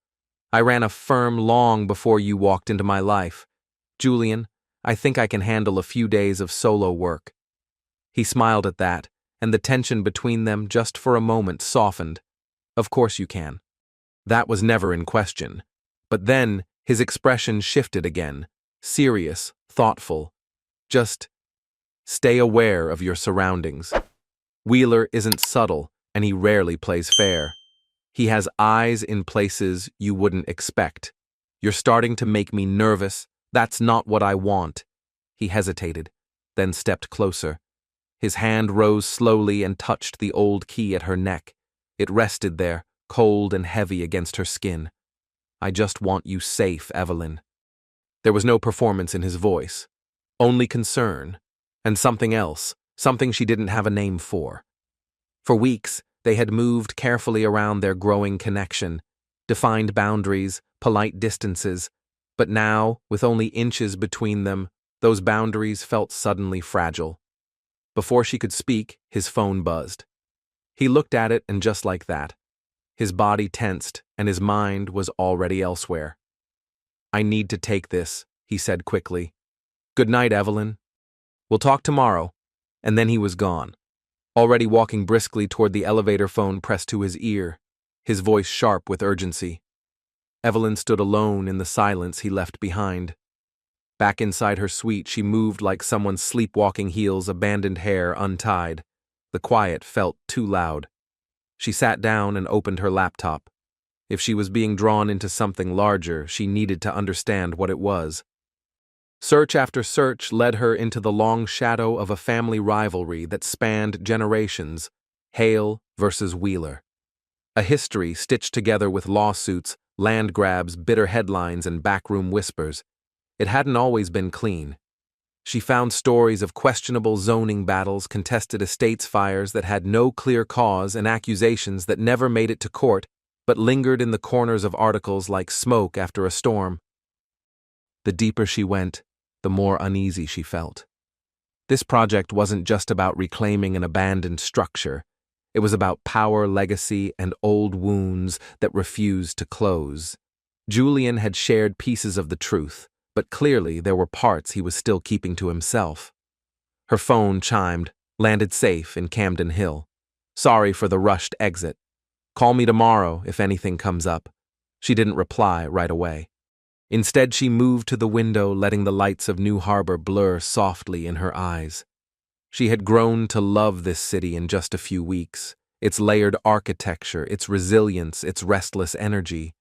I ran a firm long before you walked into my life. Julian, I think I can handle a few days of solo work. He smiled at that, and the tension between them just for a moment softened. Of course you can. That was never in question. But then his expression shifted again, serious, thoughtful. Just stay aware of your surroundings. Wheeler isn't subtle, and he rarely plays fair. He has eyes in places you wouldn't expect. You're starting to make me nervous. That's not what I want. He hesitated, then stepped closer. His hand rose slowly and touched the old key at her neck. It rested there, cold and heavy against her skin. I just want you safe, Evelyn. There was no performance in his voice, only concern, and something else, something she didn't have a name for. For weeks, they had moved carefully around their growing connection, defined boundaries, polite distances, but now, with only inches between them, those boundaries felt suddenly fragile. Before she could speak, his phone buzzed. He looked at it, and just like that, his body tensed and his mind was already elsewhere. I need to take this, he said quickly. Good night, Evelyn. We'll talk tomorrow. And then he was gone, already walking briskly toward the elevator, phone pressed to his ear, his voice sharp with urgency. Evelyn stood alone in the silence he left behind. Back inside her suite, she moved like someone's sleepwalking heels, abandoned hair untied. The quiet felt too loud. She sat down and opened her laptop. If she was being drawn into something larger, she needed to understand what it was. Search after search led her into the long shadow of a family rivalry that spanned generations, Hale versus Wheeler. A history stitched together with lawsuits, land grabs, bitter headlines, and backroom whispers. It hadn't always been clean. She found stories of questionable zoning battles, contested estates fires that had no clear cause, and accusations that never made it to court but lingered in the corners of articles like smoke after a storm. The deeper she went, the more uneasy she felt. This project wasn't just about reclaiming an abandoned structure. It was about power, legacy, and old wounds that refused to close. Julian had shared pieces of the truth, but clearly there were parts he was still keeping to himself. Her phone chimed, landed safe in Camden Hill. Sorry for the rushed exit. Call me tomorrow if anything comes up. She didn't reply right away. Instead, she moved to the window, letting the lights of New Harbor blur softly in her eyes. She had grown to love this city in just a few weeks. Its layered architecture, its resilience, its restless energy.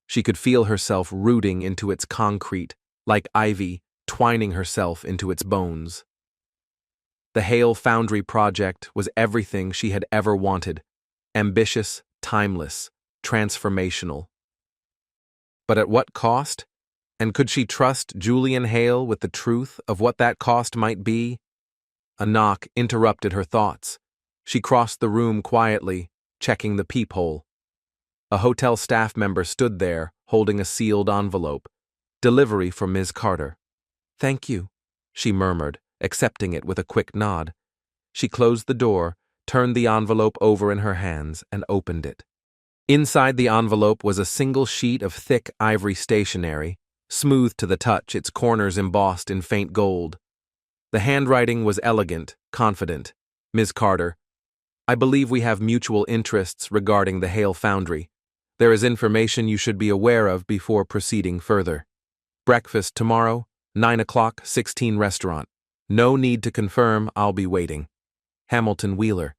She could feel herself rooting into its concrete, like ivy twining herself into its bones. The Hale Foundry project was everything she had ever wanted: ambitious, timeless, transformational. But at what cost? And could she trust Julian Hale with the truth of what that cost might be? A knock interrupted her thoughts. She crossed the room quietly, checking the peephole. A hotel staff member stood there, holding a sealed envelope. Delivery for Ms. Carter. "Thank you," she murmured, accepting it with a quick nod. She closed the door, turned the envelope over in her hands, and opened it. Inside the envelope was a single sheet of thick ivory stationery, smooth to the touch, its corners embossed in faint gold. The handwriting was elegant, confident. "Ms. Carter, I believe we have mutual interests regarding the Hale Foundry. There is information you should be aware of before proceeding further. Breakfast tomorrow, 9 o'clock, 16 Restaurant. No need to confirm, I'll be waiting. Hamilton Wheeler."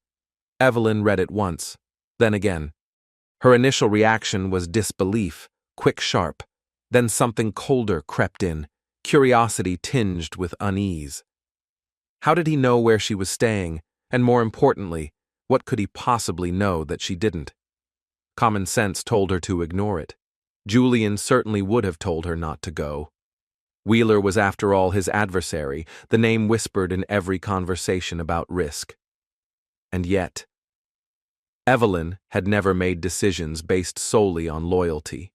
Evelyn read it once, then again. Her initial reaction was disbelief, quick, sharp. Then something colder crept in, curiosity tinged with unease. How did he know where she was staying, and more importantly, what could he possibly know that she didn't? Common sense told her to ignore it. Julian certainly would have told her not to go. Wheeler was, after all, his adversary, the name whispered in every conversation about risk. And yet, Evelyn had never made decisions based solely on loyalty.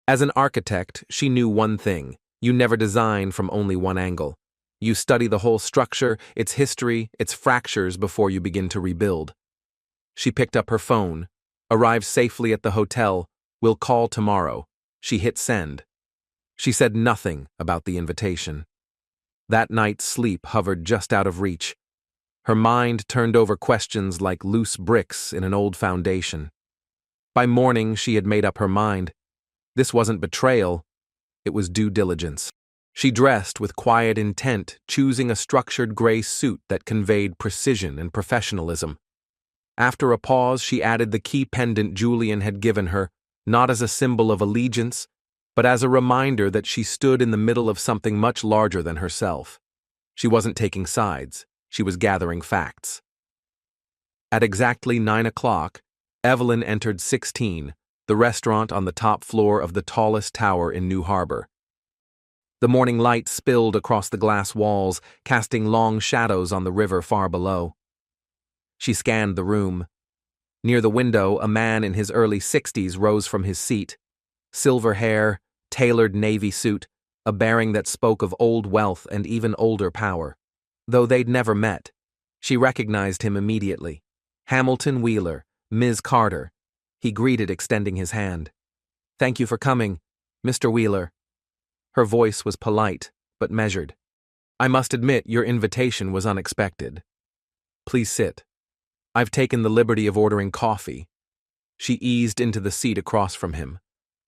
As an architect, she knew one thing: you never design from only one angle. You study the whole structure, its history, its fractures before you begin to rebuild. She picked up her phone, arrived safely at the hotel. "We'll call tomorrow." She hit send. She said nothing about the invitation. That night, sleep hovered just out of reach. Her mind turned over questions like loose bricks in an old foundation. By morning, she had made up her mind. This wasn't betrayal, it was due diligence. She dressed with quiet intent, choosing a structured gray suit that conveyed precision and professionalism. After a pause, she added the key pendant Julian had given her, not as a symbol of allegiance, but as a reminder that she stood in the middle of something much larger than herself. She wasn't taking sides, she was gathering facts. At exactly 9 o'clock, Evelyn entered 16, the restaurant on the top floor of the tallest tower in New Harbor. The morning light spilled across the glass walls, casting long shadows on the river far below. She scanned the room. Near the window, a man in his early 60s rose from his seat. Silver hair, tailored navy suit, a bearing that spoke of old wealth and even older power. Though they'd never met, she recognized him immediately. Hamilton Wheeler, Ms. Carter. He greeted, extending his hand. "Thank you for coming, Mr. Wheeler." Her voice was polite, but measured. "I must admit your invitation was unexpected. Please sit. I've taken the liberty of ordering coffee." She eased into the seat across from him,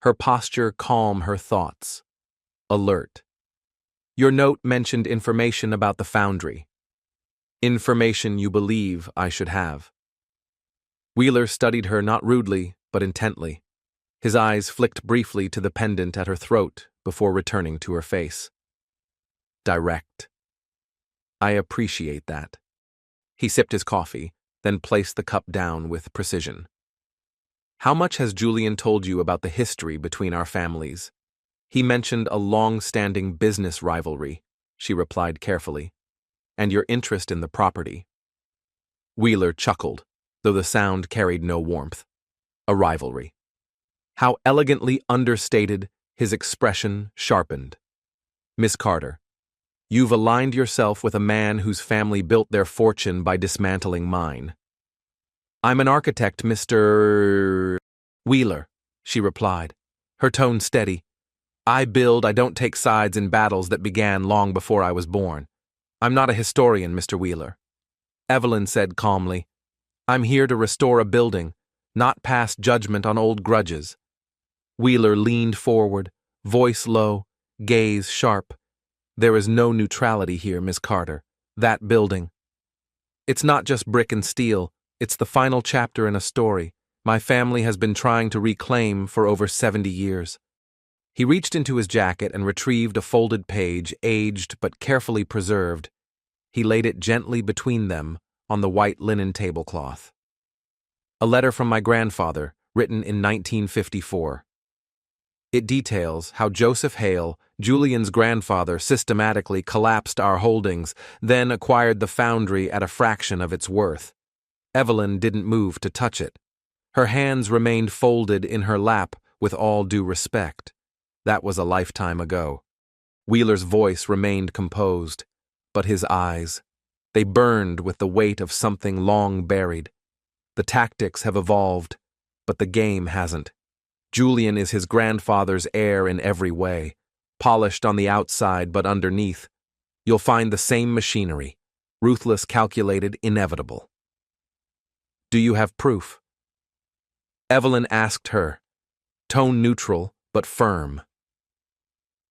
her posture calm, her thoughts alert. "Your note mentioned information about the foundry. Information you believe I should have." Wheeler studied her not rudely, but intently. His eyes flicked briefly to the pendant at her throat before returning to her face. Direct. "I appreciate that." He sipped his coffee, then placed the cup down with precision. "How much has Julian told you about the history between our families?" "He mentioned a long-standing business rivalry," she replied carefully, "and your interest in the property." Wheeler chuckled, though the sound carried no warmth. A rivalry. How elegantly understated, his expression sharpened. "Miss Carter, you've aligned yourself with a man whose family built their fortune by dismantling mine." "I'm an architect, Mr. Wheeler," she replied, her tone steady. I don't take sides in battles that began long before I was born. I'm not a historian, Mr. Wheeler." Evelyn said calmly, "I'm here to restore a building, not pass judgment on old grudges." Wheeler leaned forward, voice low, gaze sharp. There is no neutrality here, Miss Carter. That building. It's not just brick and steel, it's the final chapter in a story my family has been trying to reclaim for over 70 years. He reached into his jacket and retrieved a folded page, aged but carefully preserved. He laid it gently between them on the white linen tablecloth. A letter from my grandfather, written in 1954. It details how Joseph Hale, Julian's grandfather, systematically collapsed our holdings, then acquired the foundry at a fraction of its worth. Evelyn didn't move to touch it. Her hands remained folded in her lap with all due respect. That was a lifetime ago. Wheeler's voice remained composed, but his eyes, they burned with the weight of something long buried. The tactics have evolved, but the game hasn't. Julian is his grandfather's heir in every way, polished on the outside but underneath. You'll find the same machinery, ruthless, calculated, inevitable. Do you have proof? Evelyn asked her, tone neutral but firm.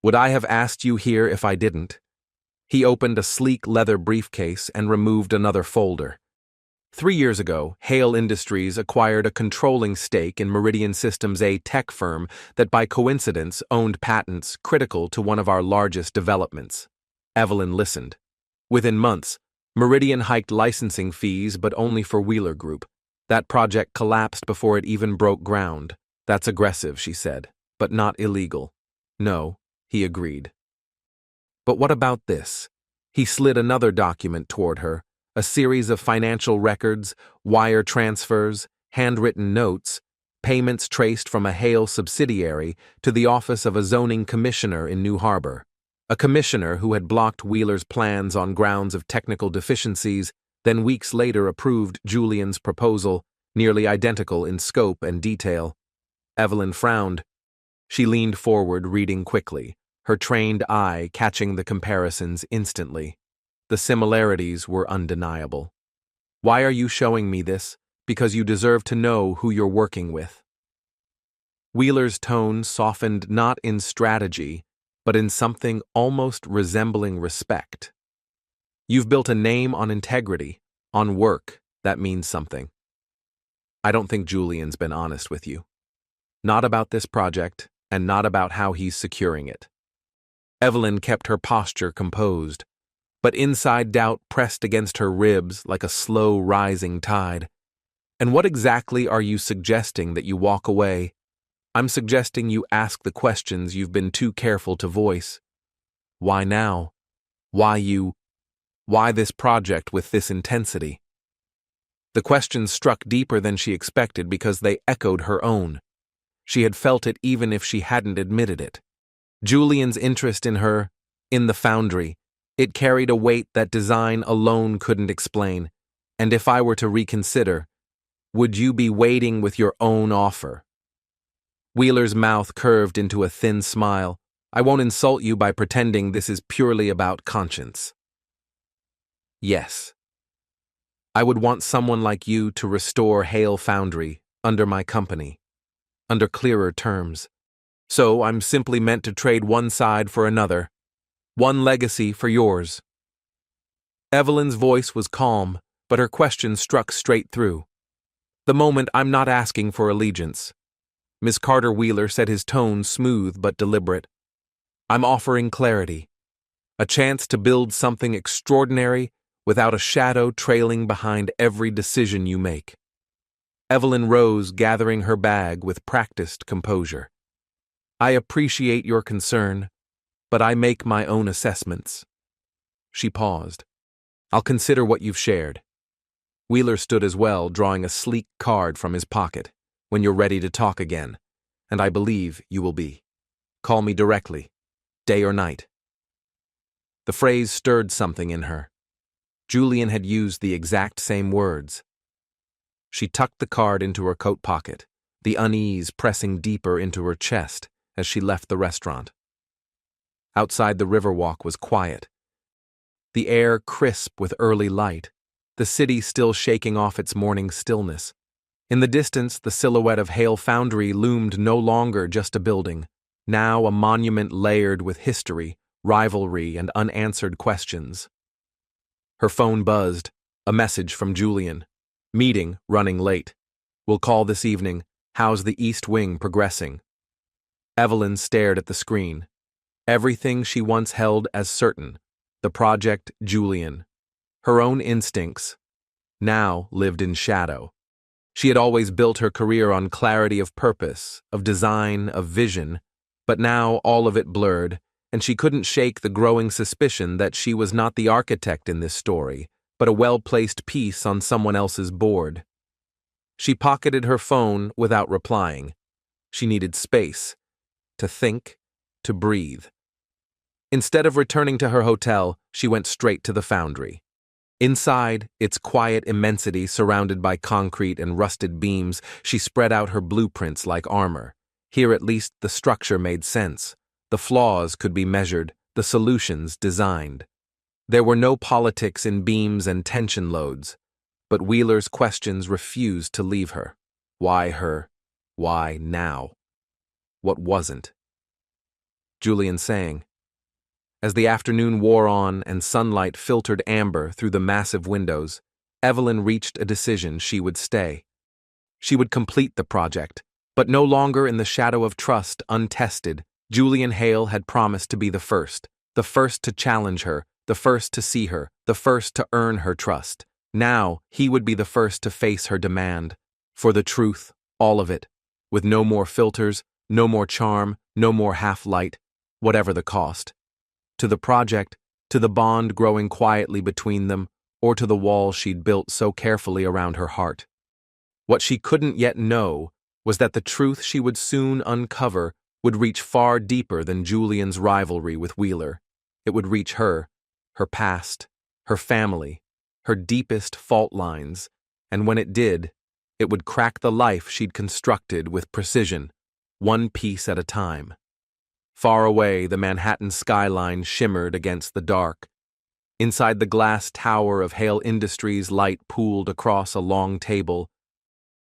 Would I have asked you here if I didn't? He opened a sleek leather briefcase and removed another folder. 3 years ago, Hale Industries acquired a controlling stake in Meridian Systems, a tech firm that by coincidence owned patents critical to one of our largest developments. Evelyn listened. Within months, Meridian hiked licensing fees, but only for Wheeler Group. That project collapsed before it even broke ground. That's aggressive, she said, but not illegal. No, he agreed. But what about this? He slid another document toward her, a series of financial records, wire transfers, handwritten notes, payments traced from a Hale subsidiary to the office of a zoning commissioner in New Harbor. A commissioner who had blocked Wheeler's plans on grounds of technical deficiencies, then weeks later approved Julian's proposal, nearly identical in scope and detail. Evelyn frowned. She leaned forward, reading quickly, her trained eye catching the comparisons instantly. The similarities were undeniable. Why are you showing me this? Because you deserve to know who you're working with. Wheeler's tone softened not in strategy, but in something almost resembling respect. You've built a name on integrity, on work. That means something. I don't think Julian's been honest with you. Not about this project, and not about how he's securing it. Evelyn kept her posture composed, but inside doubt pressed against her ribs like a slow rising tide. And what exactly are you suggesting that you walk away? I'm suggesting you ask the questions you've been too careful to voice. Why now? Why you? Why this project with this intensity? The questions struck deeper than she expected because they echoed her own. She had felt it even if she hadn't admitted it. Julian's interest in her, in the foundry, it carried a weight that design alone couldn't explain. And if I were to reconsider, would you be waiting with your own offer? Wheeler's mouth curved into a thin smile. I won't insult you by pretending this is purely about conscience. Yes. I would want someone like you to restore Hale Foundry under my company, under clearer terms. So I'm simply meant to trade one side for another, one legacy for yours. Evelyn's voice was calm, but her question struck straight through. The moment I'm not asking for allegiance. Miss Carter. Wheeler said, his tone smooth but deliberate. I'm offering clarity, a chance to build something extraordinary without a shadow trailing behind every decision you make. Evelyn rose, gathering her bag with practiced composure. I appreciate your concern, but I make my own assessments. She paused. I'll consider what you've shared. Wheeler stood as well, drawing a sleek card from his pocket. When you're ready to talk again, and I believe you will be. Call me directly, day or night. The phrase stirred something in her. Julian had used the exact same words. She tucked the card into her coat pocket, the unease pressing deeper into her chest as she left the restaurant. Outside, the Riverwalk was quiet. The air crisp with early light, the city still shaking off its morning stillness. In the distance, the silhouette of Hale Foundry loomed no longer just a building, now a monument layered with history, rivalry, and unanswered questions. Her phone buzzed, a message from Julian. Meeting, running late. We'll call this evening. How's the East Wing progressing? Evelyn stared at the screen. Everything she once held as certain, the project Julian. Her own instincts, now lived in shadow. She had always built her career on clarity of purpose, of design, of vision, but now all of it blurred, and she couldn't shake the growing suspicion that she was not the architect in this story, but a well-placed piece on someone else's board. She pocketed her phone without replying. She needed space, to think, to breathe. Instead of returning to her hotel, she went straight to the foundry. Inside, its quiet immensity surrounded by concrete and rusted beams, she spread out her blueprints like armor. Here at least the structure made sense. The flaws could be measured, the solutions designed. There were no politics in beams and tension loads, but Wheeler's questions refused to leave her. Why her? Why now? What wasn't? Julian sang. As the afternoon wore on and sunlight filtered amber through the massive windows, Evelyn reached a decision: she would stay. She would complete the project, but no longer in the shadow of trust, untested. Julian Hale had promised to be the first to challenge her, the first to see her, the first to earn her trust. Now, he would be the first to face her demand. For the truth, all of it, with no more filters, no more charm, no more half-light, whatever the cost. To the project, to the bond growing quietly between them, or to the wall she'd built so carefully around her heart. What she couldn't yet know was that the truth she would soon uncover would reach far deeper than Julian's rivalry with Wheeler. It would reach her past, her family, her deepest fault lines, and when it did, it would crack the life she'd constructed with precision, one piece at a time. Far away, the Manhattan skyline shimmered against the dark. Inside the glass tower of Hale Industries, light pooled across a long table.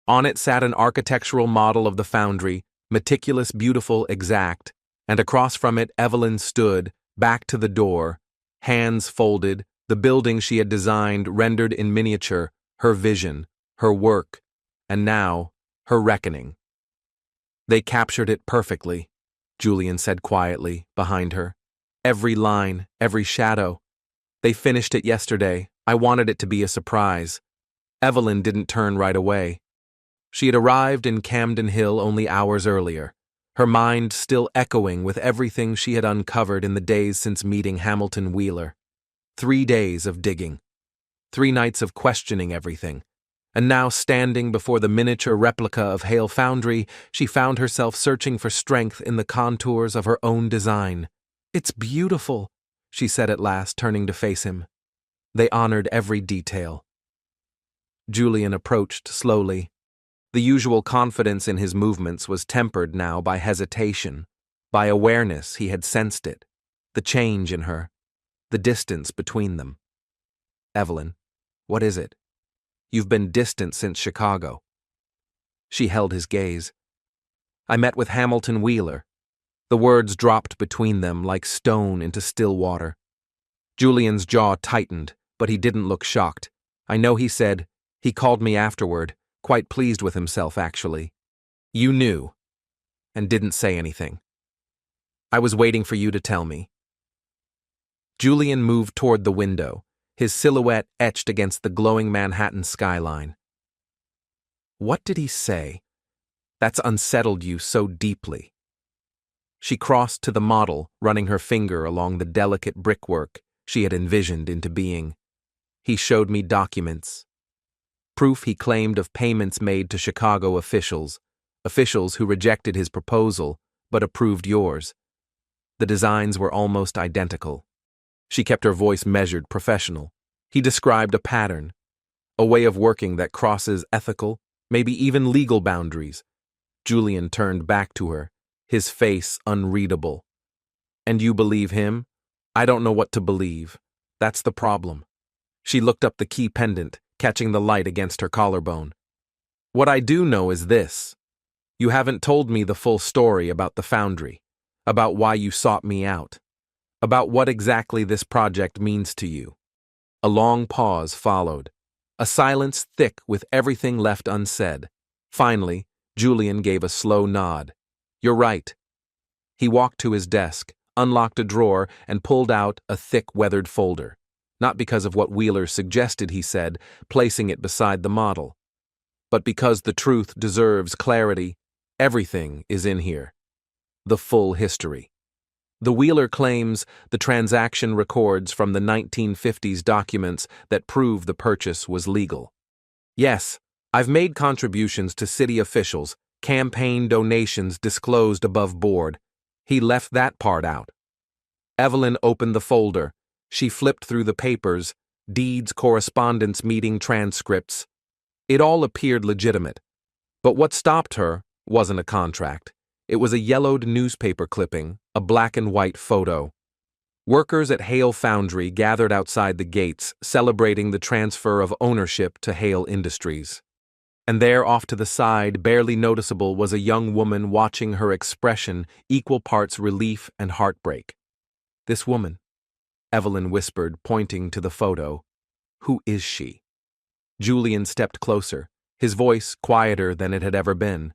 On it sat an architectural model of the foundry, meticulous, beautiful, exact, and across from it Evelyn stood, back to the door, hands folded, the building she had designed rendered in miniature, her vision, her work, and now, her reckoning. They captured it perfectly, Julian said quietly, behind her. Every line, every shadow. They finished it yesterday. I wanted it to be a surprise. Evelyn didn't turn right away. She had arrived in Camden Hill only hours earlier, her mind still echoing with everything she had uncovered in the days since meeting Hamilton Wheeler. 3 days of digging. 3 nights of questioning everything. And now, standing before the miniature replica of Hale Foundry, she found herself searching for strength in the contours of her own design. "It's beautiful," she said at last, turning to face him. They honored every detail. Julian approached slowly. The usual confidence in his movements was tempered now by hesitation, by awareness. He had sensed it, the change in her, the distance between them. "Evelyn, what is it? You've been distant since Chicago." She held his gaze. "I met with Hamilton Wheeler." The words dropped between them like stone into still water. Julian's jaw tightened, but he didn't look shocked. "I know," he said. "He called me afterward, quite pleased with himself, actually." "You knew, and didn't say anything." "I was waiting for you to tell me." Julian moved toward the window, his silhouette etched against the glowing Manhattan skyline. "What did he say that's unsettled you so deeply?" She crossed to the model, running her finger along the delicate brickwork she had envisioned into being. "He showed me documents. Proof, he claimed, of payments made to Chicago officials who rejected his proposal but approved yours. The designs were almost identical." She kept her voice measured, professional. "He described a pattern, a way of working that crosses ethical, maybe even legal boundaries." Julian turned back to her, his face unreadable. "And you believe him?" "I don't know what to believe. That's the problem." She looked up the key pendant, catching the light against her collarbone. "What I do know is this. You haven't told me the full story about the foundry. about why you sought me out, about what exactly this project means to you. A long pause followed, a silence thick with everything left unsaid. Finally, Julian gave a slow nod. You're right. He walked to his desk, unlocked a drawer, and pulled out a thick, weathered folder. Not because of what Wheeler suggested, he said, placing it beside the model, but because the truth deserves clarity. Everything is in here. The full history. The Wheeler claims the transaction records from the 1950s documents that prove the purchase was legal. Yes, I've made contributions to city officials, campaign donations disclosed above board. He left that part out. Evelyn opened the folder. She flipped through the papers, deeds, correspondence, meeting transcripts. It all appeared legitimate. But what stopped her wasn't a contract. It was a yellowed newspaper clipping, a black and white photo. Workers at Hale Foundry gathered outside the gates, celebrating the transfer of ownership to Hale Industries. And there, off to the side, barely noticeable, was a young woman watching, her expression equal parts relief and heartbreak. This woman, Evelyn whispered, pointing to the photo. Who is she? Julian stepped closer, his voice quieter than it had ever been.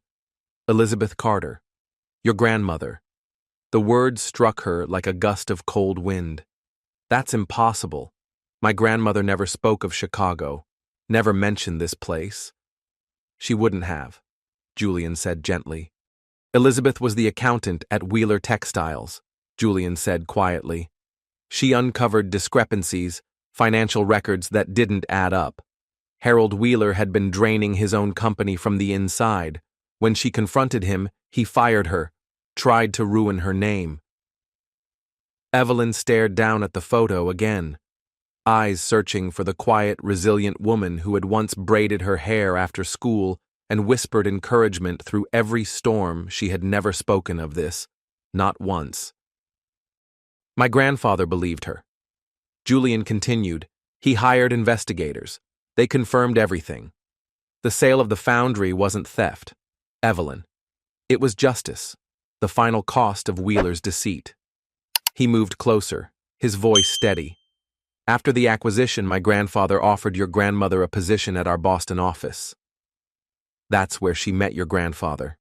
Elizabeth Carter. Your grandmother. The words struck her like a gust of cold wind. That's impossible. My grandmother never spoke of Chicago, never mentioned this place. She wouldn't have, Julian said gently. Elizabeth was the accountant at Wheeler Textiles, Julian said quietly. She uncovered discrepancies, financial records that didn't add up. Harold Wheeler had been draining his own company from the inside. When she confronted him, he fired her, tried to ruin her name. Evelyn stared down at the photo again, eyes searching for the quiet, resilient woman who had once braided her hair after school and whispered encouragement through every storm. She had never spoken of this, not once. My grandfather believed her. Julian continued. He hired investigators. They confirmed everything. The sale of the foundry wasn't theft, Evelyn. It was justice, the final cost of Wheeler's deceit. He moved closer, his voice steady. After the acquisition, my grandfather offered your grandmother a position at our Boston office. That's where she met your grandfather.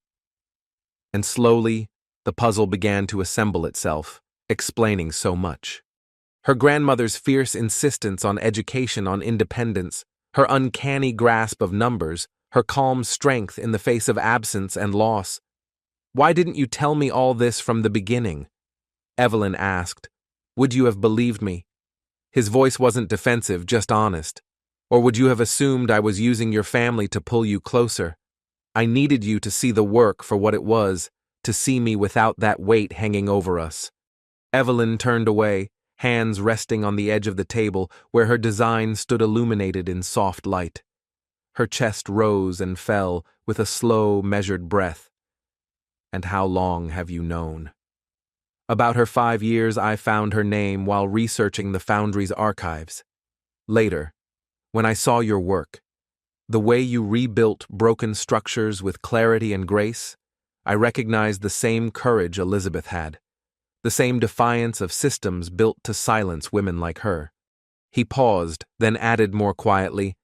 And slowly, the puzzle began to assemble itself, explaining so much. Her grandmother's fierce insistence on education, on independence, her uncanny grasp of numbers, her calm strength in the face of absence and loss. Why didn't you tell me all this from the beginning? Evelyn asked. Would you have believed me? His voice wasn't defensive, just honest. Or would you have assumed I was using your family to pull you closer? I needed you to see the work for what it was, to see me without that weight hanging over us. Evelyn turned away, hands resting on the edge of the table where her design stood illuminated in soft light. Her chest rose and fell with a slow, measured breath. And how long have you known? About her 5 years, I found her name while researching the foundry's archives. Later, when I saw your work, the way you rebuilt broken structures with clarity and grace, I recognized the same courage Elizabeth had, the same defiance of systems built to silence women like her. He paused, then added more quietly,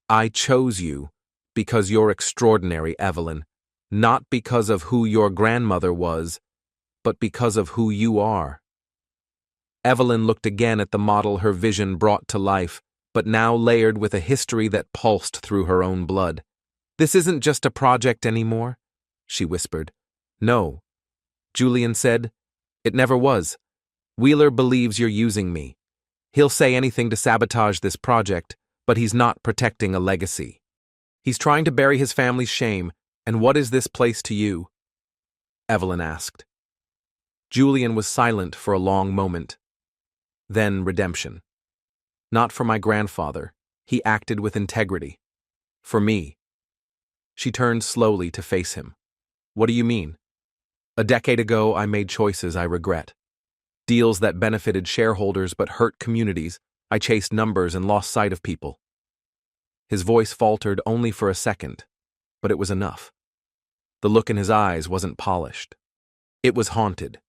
I chose you because you're extraordinary, Evelyn, not because of who your grandmother was, but because of who you are. Evelyn looked again at the model her vision brought to life, but now layered with a history that pulsed through her own blood. This isn't just a project anymore, she whispered. No, Julian said. It never was. Wheeler believes you're using me. He'll say anything to sabotage this project, but he's not protecting a legacy. He's trying to bury his family's shame. And what is this place to you? Evelyn asked. Julian was silent for a long moment. Then redemption. Not for my grandfather. He acted with integrity. For me. She turned slowly to face him. What do you mean? A decade ago, I made choices I regret. Deals that benefited shareholders but hurt communities. I chased numbers and lost sight of people. His voice faltered only for a second, but it was enough. The look in his eyes wasn't polished. It was haunted.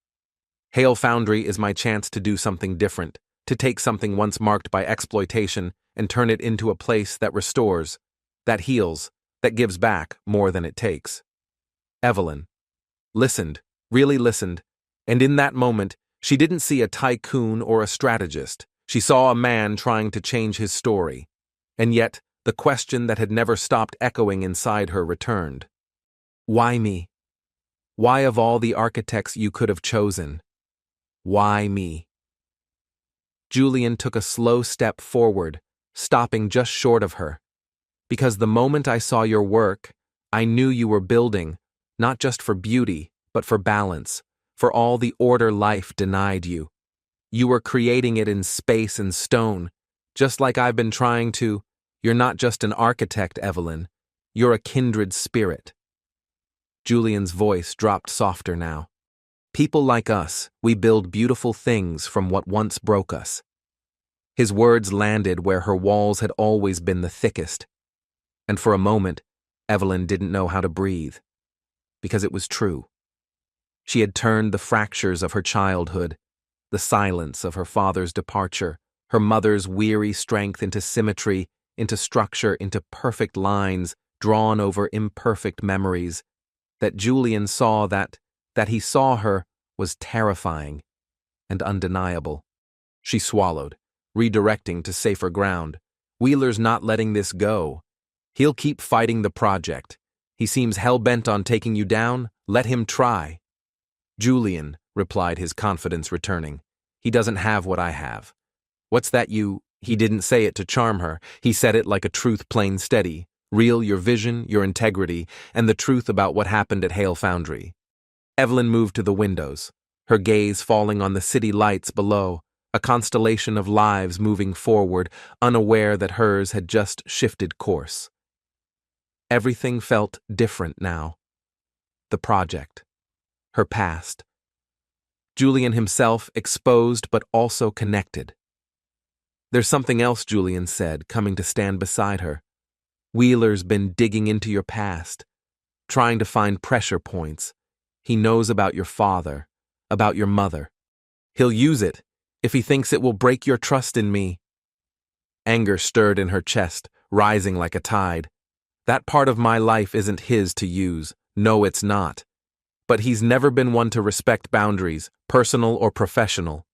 Hale Foundry is my chance to do something different, to take something once marked by exploitation and turn it into a place that restores, that heals, that gives back more than it takes. Evelyn listened, really listened, and in that moment, she didn't see a tycoon or a strategist. She saw a man trying to change his story. And yet, the question that had never stopped echoing inside her returned. Why me? Why of all the architects you could have chosen? Why me? Julian took a slow step forward, stopping just short of her. Because the moment I saw your work, I knew you were building, not just for beauty, but for balance, for all the order life denied you. You were creating it in space and stone, just like I've been trying to. You're not just an architect, Evelyn. You're a kindred spirit. Julian's voice dropped softer now. People like us, we build beautiful things from what once broke us. His words landed where her walls had always been the thickest. And for a moment, Evelyn didn't know how to breathe. Because it was true. She had turned the fractures of her childhood, the silence of her father's departure, her mother's weary strength into symmetry, into structure, into perfect lines drawn over imperfect memories. That Julian saw that he saw her was terrifying and undeniable. She swallowed, redirecting to safer ground. Wheeler's not letting this go. He'll keep fighting the project. He seems hell-bent on taking you down. Let him try. Julian, replied, his confidence returning. He doesn't have what I have. What's that you... He didn't say it to charm her. He said it like a truth plain steady. Real, your vision, your integrity, and the truth about what happened at Hale Foundry. Evelyn moved to the windows, her gaze falling on the city lights below, a constellation of lives moving forward, unaware that hers had just shifted course. Everything felt different now. The project. Her past. Julian himself exposed but also connected. There's something else, Julian said, coming to stand beside her. Wheeler's been digging into your past, trying to find pressure points. He knows about your father, about your mother. He'll use it if he thinks it will break your trust in me. Anger stirred in her chest, rising like a tide. That part of my life isn't his to use. No, it's not. But he's never been one to respect boundaries, personal or professional.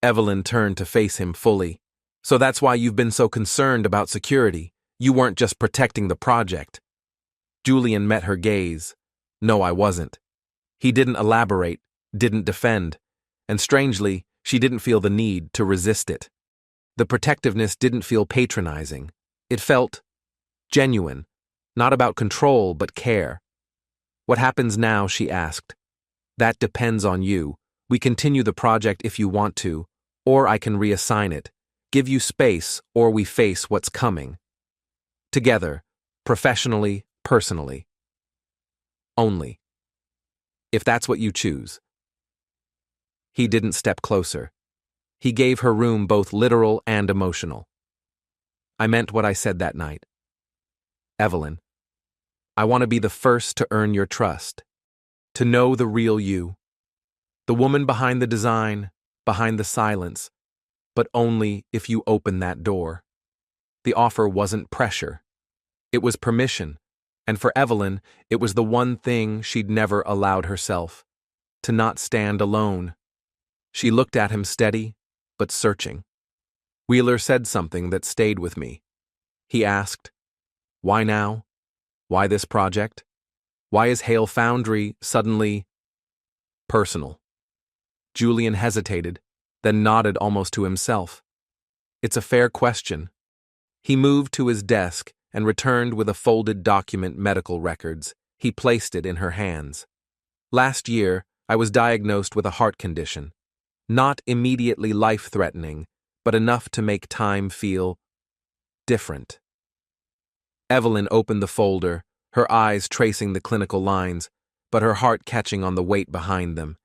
Evelyn turned to face him fully. So that's why you've been so concerned about security. You weren't just protecting the project. Julian met her gaze. No, I wasn't. He didn't elaborate, didn't defend, and strangely, she didn't feel the need to resist it. The protectiveness didn't feel patronizing. It felt genuine, not about control but care. What happens now, she asked. That depends on you. We continue the project if you want to, or I can reassign it, give you space, or we face what's coming. Together, professionally, personally. Only. If that's what you choose. He didn't step closer. He gave her room both literal and emotional. I meant what I said that night. Evelyn, I want to be the first to earn your trust, to know the real you, the woman behind the design, behind the silence, but only if you open that door. The offer wasn't pressure. It was permission, and for Evelyn, it was the one thing she'd never allowed herself, to not stand alone. She looked at him steady, but searching. Wheeler said something that stayed with me. He asked, why now? Why this project? Why is Hale Foundry suddenly personal? Julian hesitated, then nodded almost to himself. It's a fair question. He moved to his desk and returned with a folded document, medical records. He placed it in her hands. Last year, I was diagnosed with a heart condition. Not immediately life-threatening, but enough to make time feel different. Evelyn opened the folder, her eyes tracing the clinical lines, but her heart catching on the weight behind them.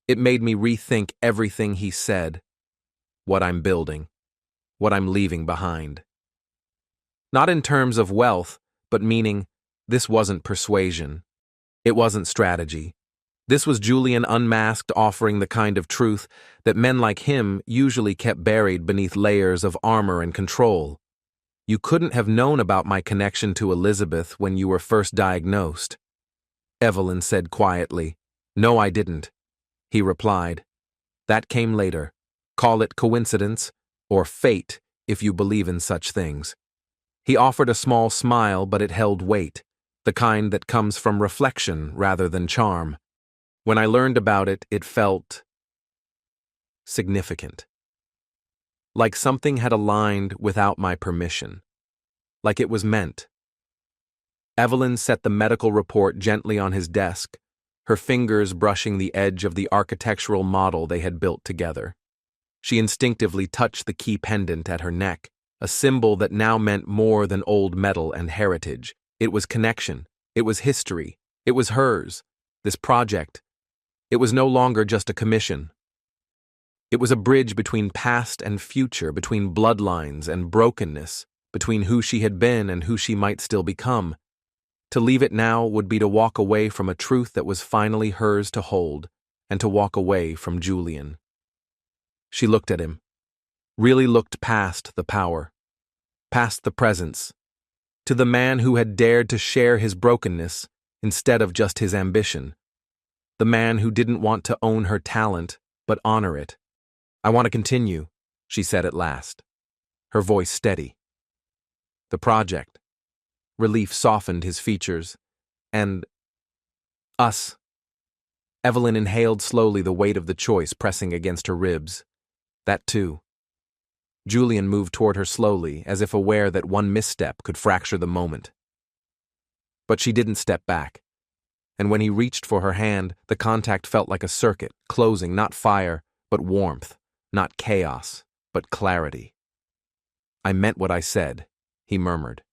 It made me rethink everything he said, what I'm building, what I'm leaving behind. Not in terms of wealth, but meaning this wasn't persuasion. It wasn't strategy. This was Julian unmasked, offering the kind of truth that men like him usually kept buried beneath layers of armor and control. You couldn't have known about my connection to Elizabeth when you were first diagnosed, Evelyn said quietly. No, I didn't, he replied. That came later. Call it coincidence, or fate, if you believe in such things. He offered a small smile, but it held weight, the kind that comes from reflection rather than charm. When I learned about it, it felt significant. Like something had aligned without my permission. Like it was meant. Evelyn set the medical report gently on his desk, her fingers brushing the edge of the architectural model they had built together. She instinctively touched the key pendant at her neck, a symbol that now meant more than old metal and heritage. It was connection. It was history. It was hers. This project. It was no longer just a commission. It was a bridge between past and future, between bloodlines and brokenness, between who she had been and who she might still become. To leave it now would be to walk away from a truth that was finally hers to hold, and to walk away from Julian. She looked at him, really looked past the power, past the presence, to the man who had dared to share his brokenness instead of just his ambition, the man who didn't want to own her talent but honor it. I want to continue, she said at last, her voice steady. The project. Relief softened his features. And us. Evelyn inhaled slowly, the weight of the choice pressing against her ribs. That too. Julian moved toward her slowly, as if aware that one misstep could fracture the moment. But she didn't step back. And when he reached for her hand, the contact felt like a circuit, closing, not fire, but warmth, not chaos, but clarity. I meant what I said, he murmured.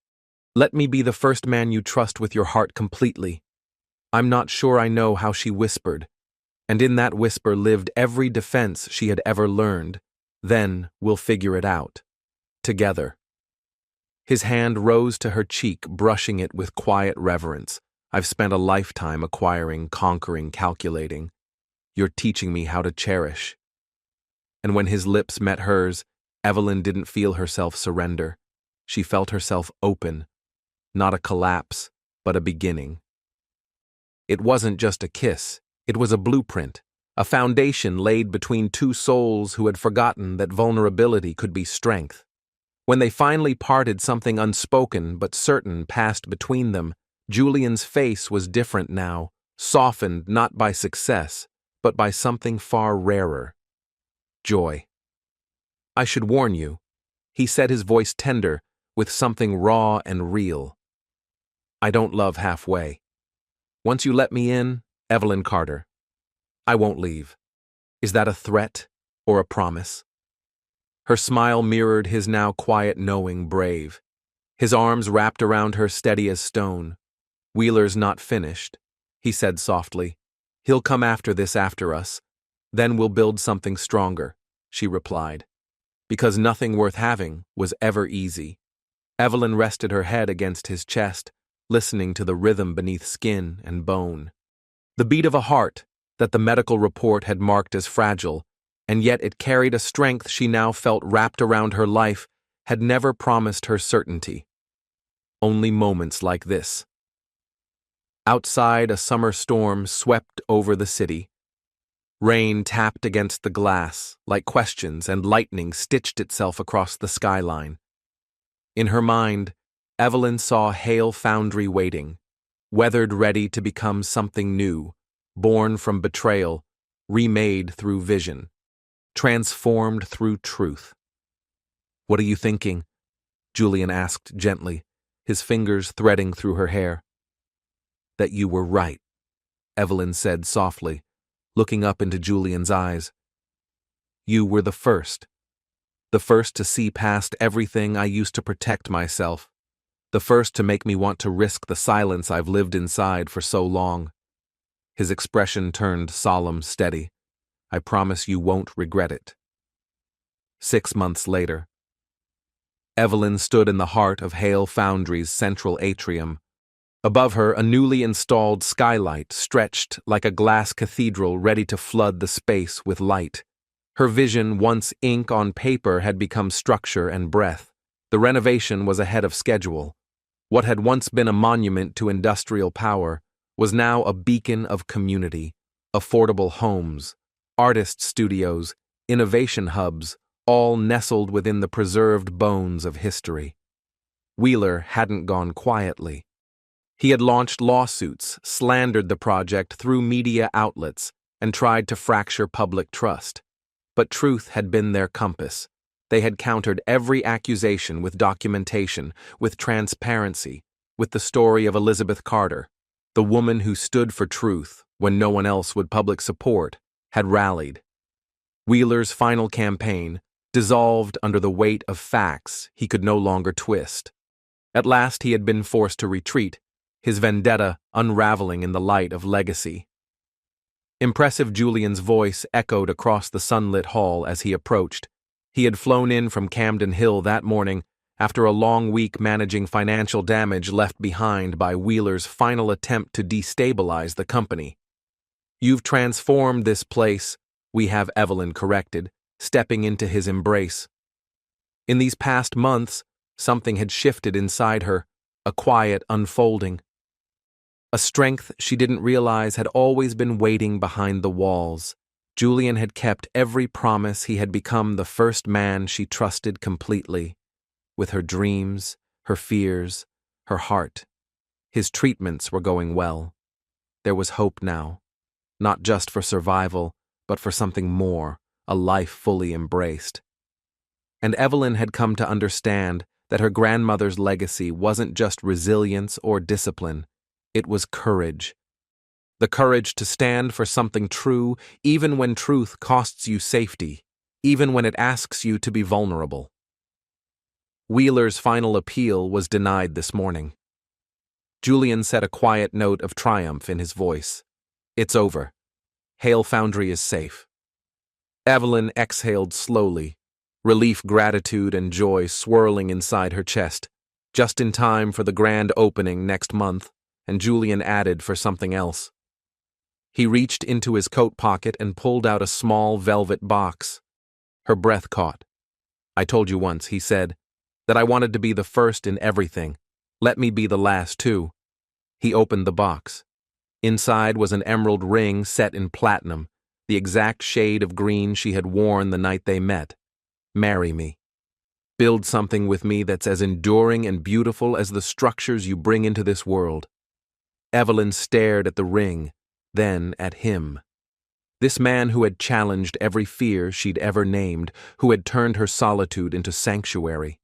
Let me be the first man you trust with your heart completely. I'm not sure I know how, she whispered, and in that whisper lived every defense she had ever learned. Then we'll figure it out. Together. His hand rose to her cheek, brushing it with quiet reverence. I've spent a lifetime acquiring, conquering, calculating. You're teaching me how to cherish. And when his lips met hers, Evelyn didn't feel herself surrender. She felt herself open. Not a collapse, but a beginning. It wasn't just a kiss, it was a blueprint, a foundation laid between two souls who had forgotten that vulnerability could be strength. When they finally parted, something unspoken but certain passed between them. Julian's face was different now, softened not by success, but by something far rarer. Joy. I should warn you, he said, his voice tender, with something raw and real. I don't love halfway. Once you let me in, Evelyn Carter, I won't leave. Is that a threat or a promise? Her smile mirrored his now quiet, knowing brave. His arms wrapped around her, steady as stone. Wheeler's not finished, he said softly. He'll come after this, after us. Then we'll build something stronger, she replied. Because nothing worth having was ever easy. Evelyn rested her head against his chest, listening to the rhythm beneath skin and bone. The beat of a heart that the medical report had marked as fragile, and yet it carried a strength she now felt wrapped around her life, had never promised her certainty. Only moments like this. Outside, a summer storm swept over the city. Rain tapped against the glass like questions, and lightning stitched itself across the skyline. In her mind, Evelyn saw Hale Foundry waiting, weathered, ready to become something new, born from betrayal, remade through vision, transformed through truth. What are you thinking? Julian asked gently, his fingers threading through her hair. That you were right, Evelyn said softly, looking up into Julian's eyes. You were the first to see past everything I used to protect myself, the first to make me want to risk the silence I've lived inside for so long. His expression turned solemn, steady. I promise you won't regret it. 6 months later. Evelyn stood in the heart of Hale Foundry's central atrium, Above her, a newly installed skylight stretched like a glass cathedral ready to flood the space with light. Her vision, once ink on paper, had become structure and breath. The renovation was ahead of schedule. What had once been a monument to industrial power was now a beacon of community, affordable homes, artist studios, innovation hubs, all nestled within the preserved bones of history. Wheeler hadn't gone quietly. He had launched lawsuits, slandered the project through media outlets, and tried to fracture public trust. But truth had been their compass. They had countered every accusation with documentation, with transparency, with the story of Elizabeth Carter, the woman who stood for truth when no one else would public support, had rallied. Wheeler's final campaign dissolved under the weight of facts he could no longer twist. At last he had been forced to retreat, his vendetta unraveling in the light of legacy. Impressive Julian's voice echoed across the sunlit hall as he approached. He had flown in from Camden Hill that morning after a long week managing financial damage left behind by Wheeler's final attempt to destabilize the company. "You've transformed this place," we have Evelyn corrected, stepping into his embrace. In these past months, something had shifted inside her, a quiet unfolding. A strength she didn't realize had always been waiting behind the walls. Julian had kept every promise. He had become the first man she trusted completely, with her dreams, her fears, her heart. His treatments were going well. There was hope now, not just for survival, but for something more, a life fully embraced. And Evelyn had come to understand that her grandmother's legacy wasn't just resilience or discipline, it was courage. The courage to stand for something true, even when truth costs you safety, even when it asks you to be vulnerable. Wheeler's final appeal was denied this morning. Julian set a quiet note of triumph in his voice. "It's over. Hale Foundry is safe." Evelyn exhaled slowly, relief, gratitude, and joy swirling inside her chest, just in time for the grand opening next month, and Julian added for something else. He reached into his coat pocket and pulled out a small velvet box. Her breath caught. "I told you once," he said, "that I wanted to be the first in everything. Let me be the last, too." He opened the box. Inside was an emerald ring set in platinum, the exact shade of green she had worn the night they met. "Marry me. Build something with me that's as enduring and beautiful as the structures you bring into this world." Evelyn stared at the ring, then at him. This man who had challenged every fear she'd ever named, who had turned her solitude into sanctuary,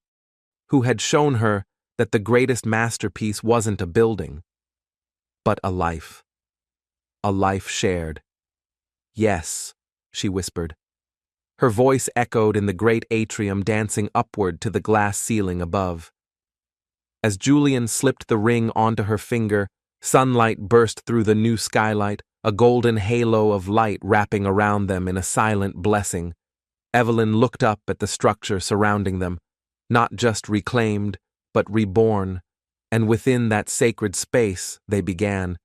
who had shown her that the greatest masterpiece wasn't a building, but a life. A life shared. "Yes," she whispered. Her voice echoed in the great atrium, dancing upward to the glass ceiling above. As Julian slipped the ring onto her finger, sunlight burst through the new skylight, a golden halo of light wrapping around them in a silent blessing. Evelyn looked up at the structure surrounding them, not just reclaimed, but reborn, and within that sacred space they began.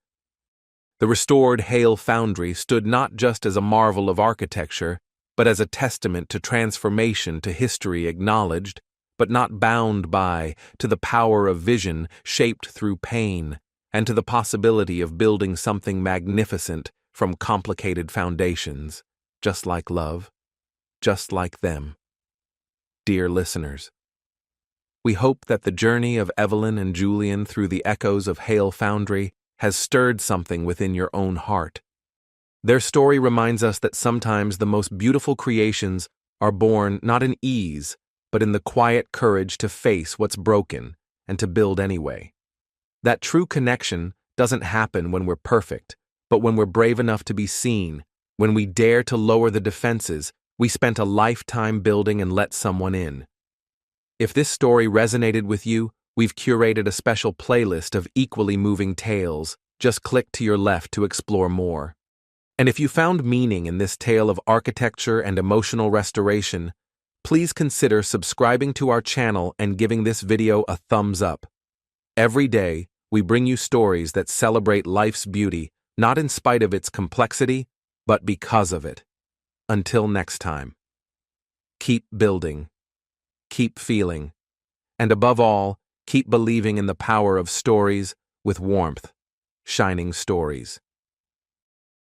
The restored Hale Foundry stood not just as a marvel of architecture, but as a testament to transformation, to history acknowledged, but not bound by, to the power of vision shaped through pain, and to the possibility of building something magnificent from complicated foundations, just like love, just like them. Dear listeners, we hope that the journey of Evelyn and Julian through the echoes of Hale Foundry has stirred something within your own heart. Their story reminds us that sometimes the most beautiful creations are born not in ease, but in the quiet courage to face what's broken and to build anyway. That true connection doesn't happen when we're perfect, but when we're brave enough to be seen, when we dare to lower the defenses we spent a lifetime building and let someone in. If this story resonated with you, we've curated a special playlist of equally moving tales. Just click to your left to explore more. And if you found meaning in this tale of architecture and emotional restoration, please consider subscribing to our channel and giving this video a thumbs up. Every day, We bring you stories that celebrate life's beauty, not in spite of its complexity, but because of it. Until next time. Keep building. Keep feeling. And above all, keep believing in the power of stories with warmth. Shining stories.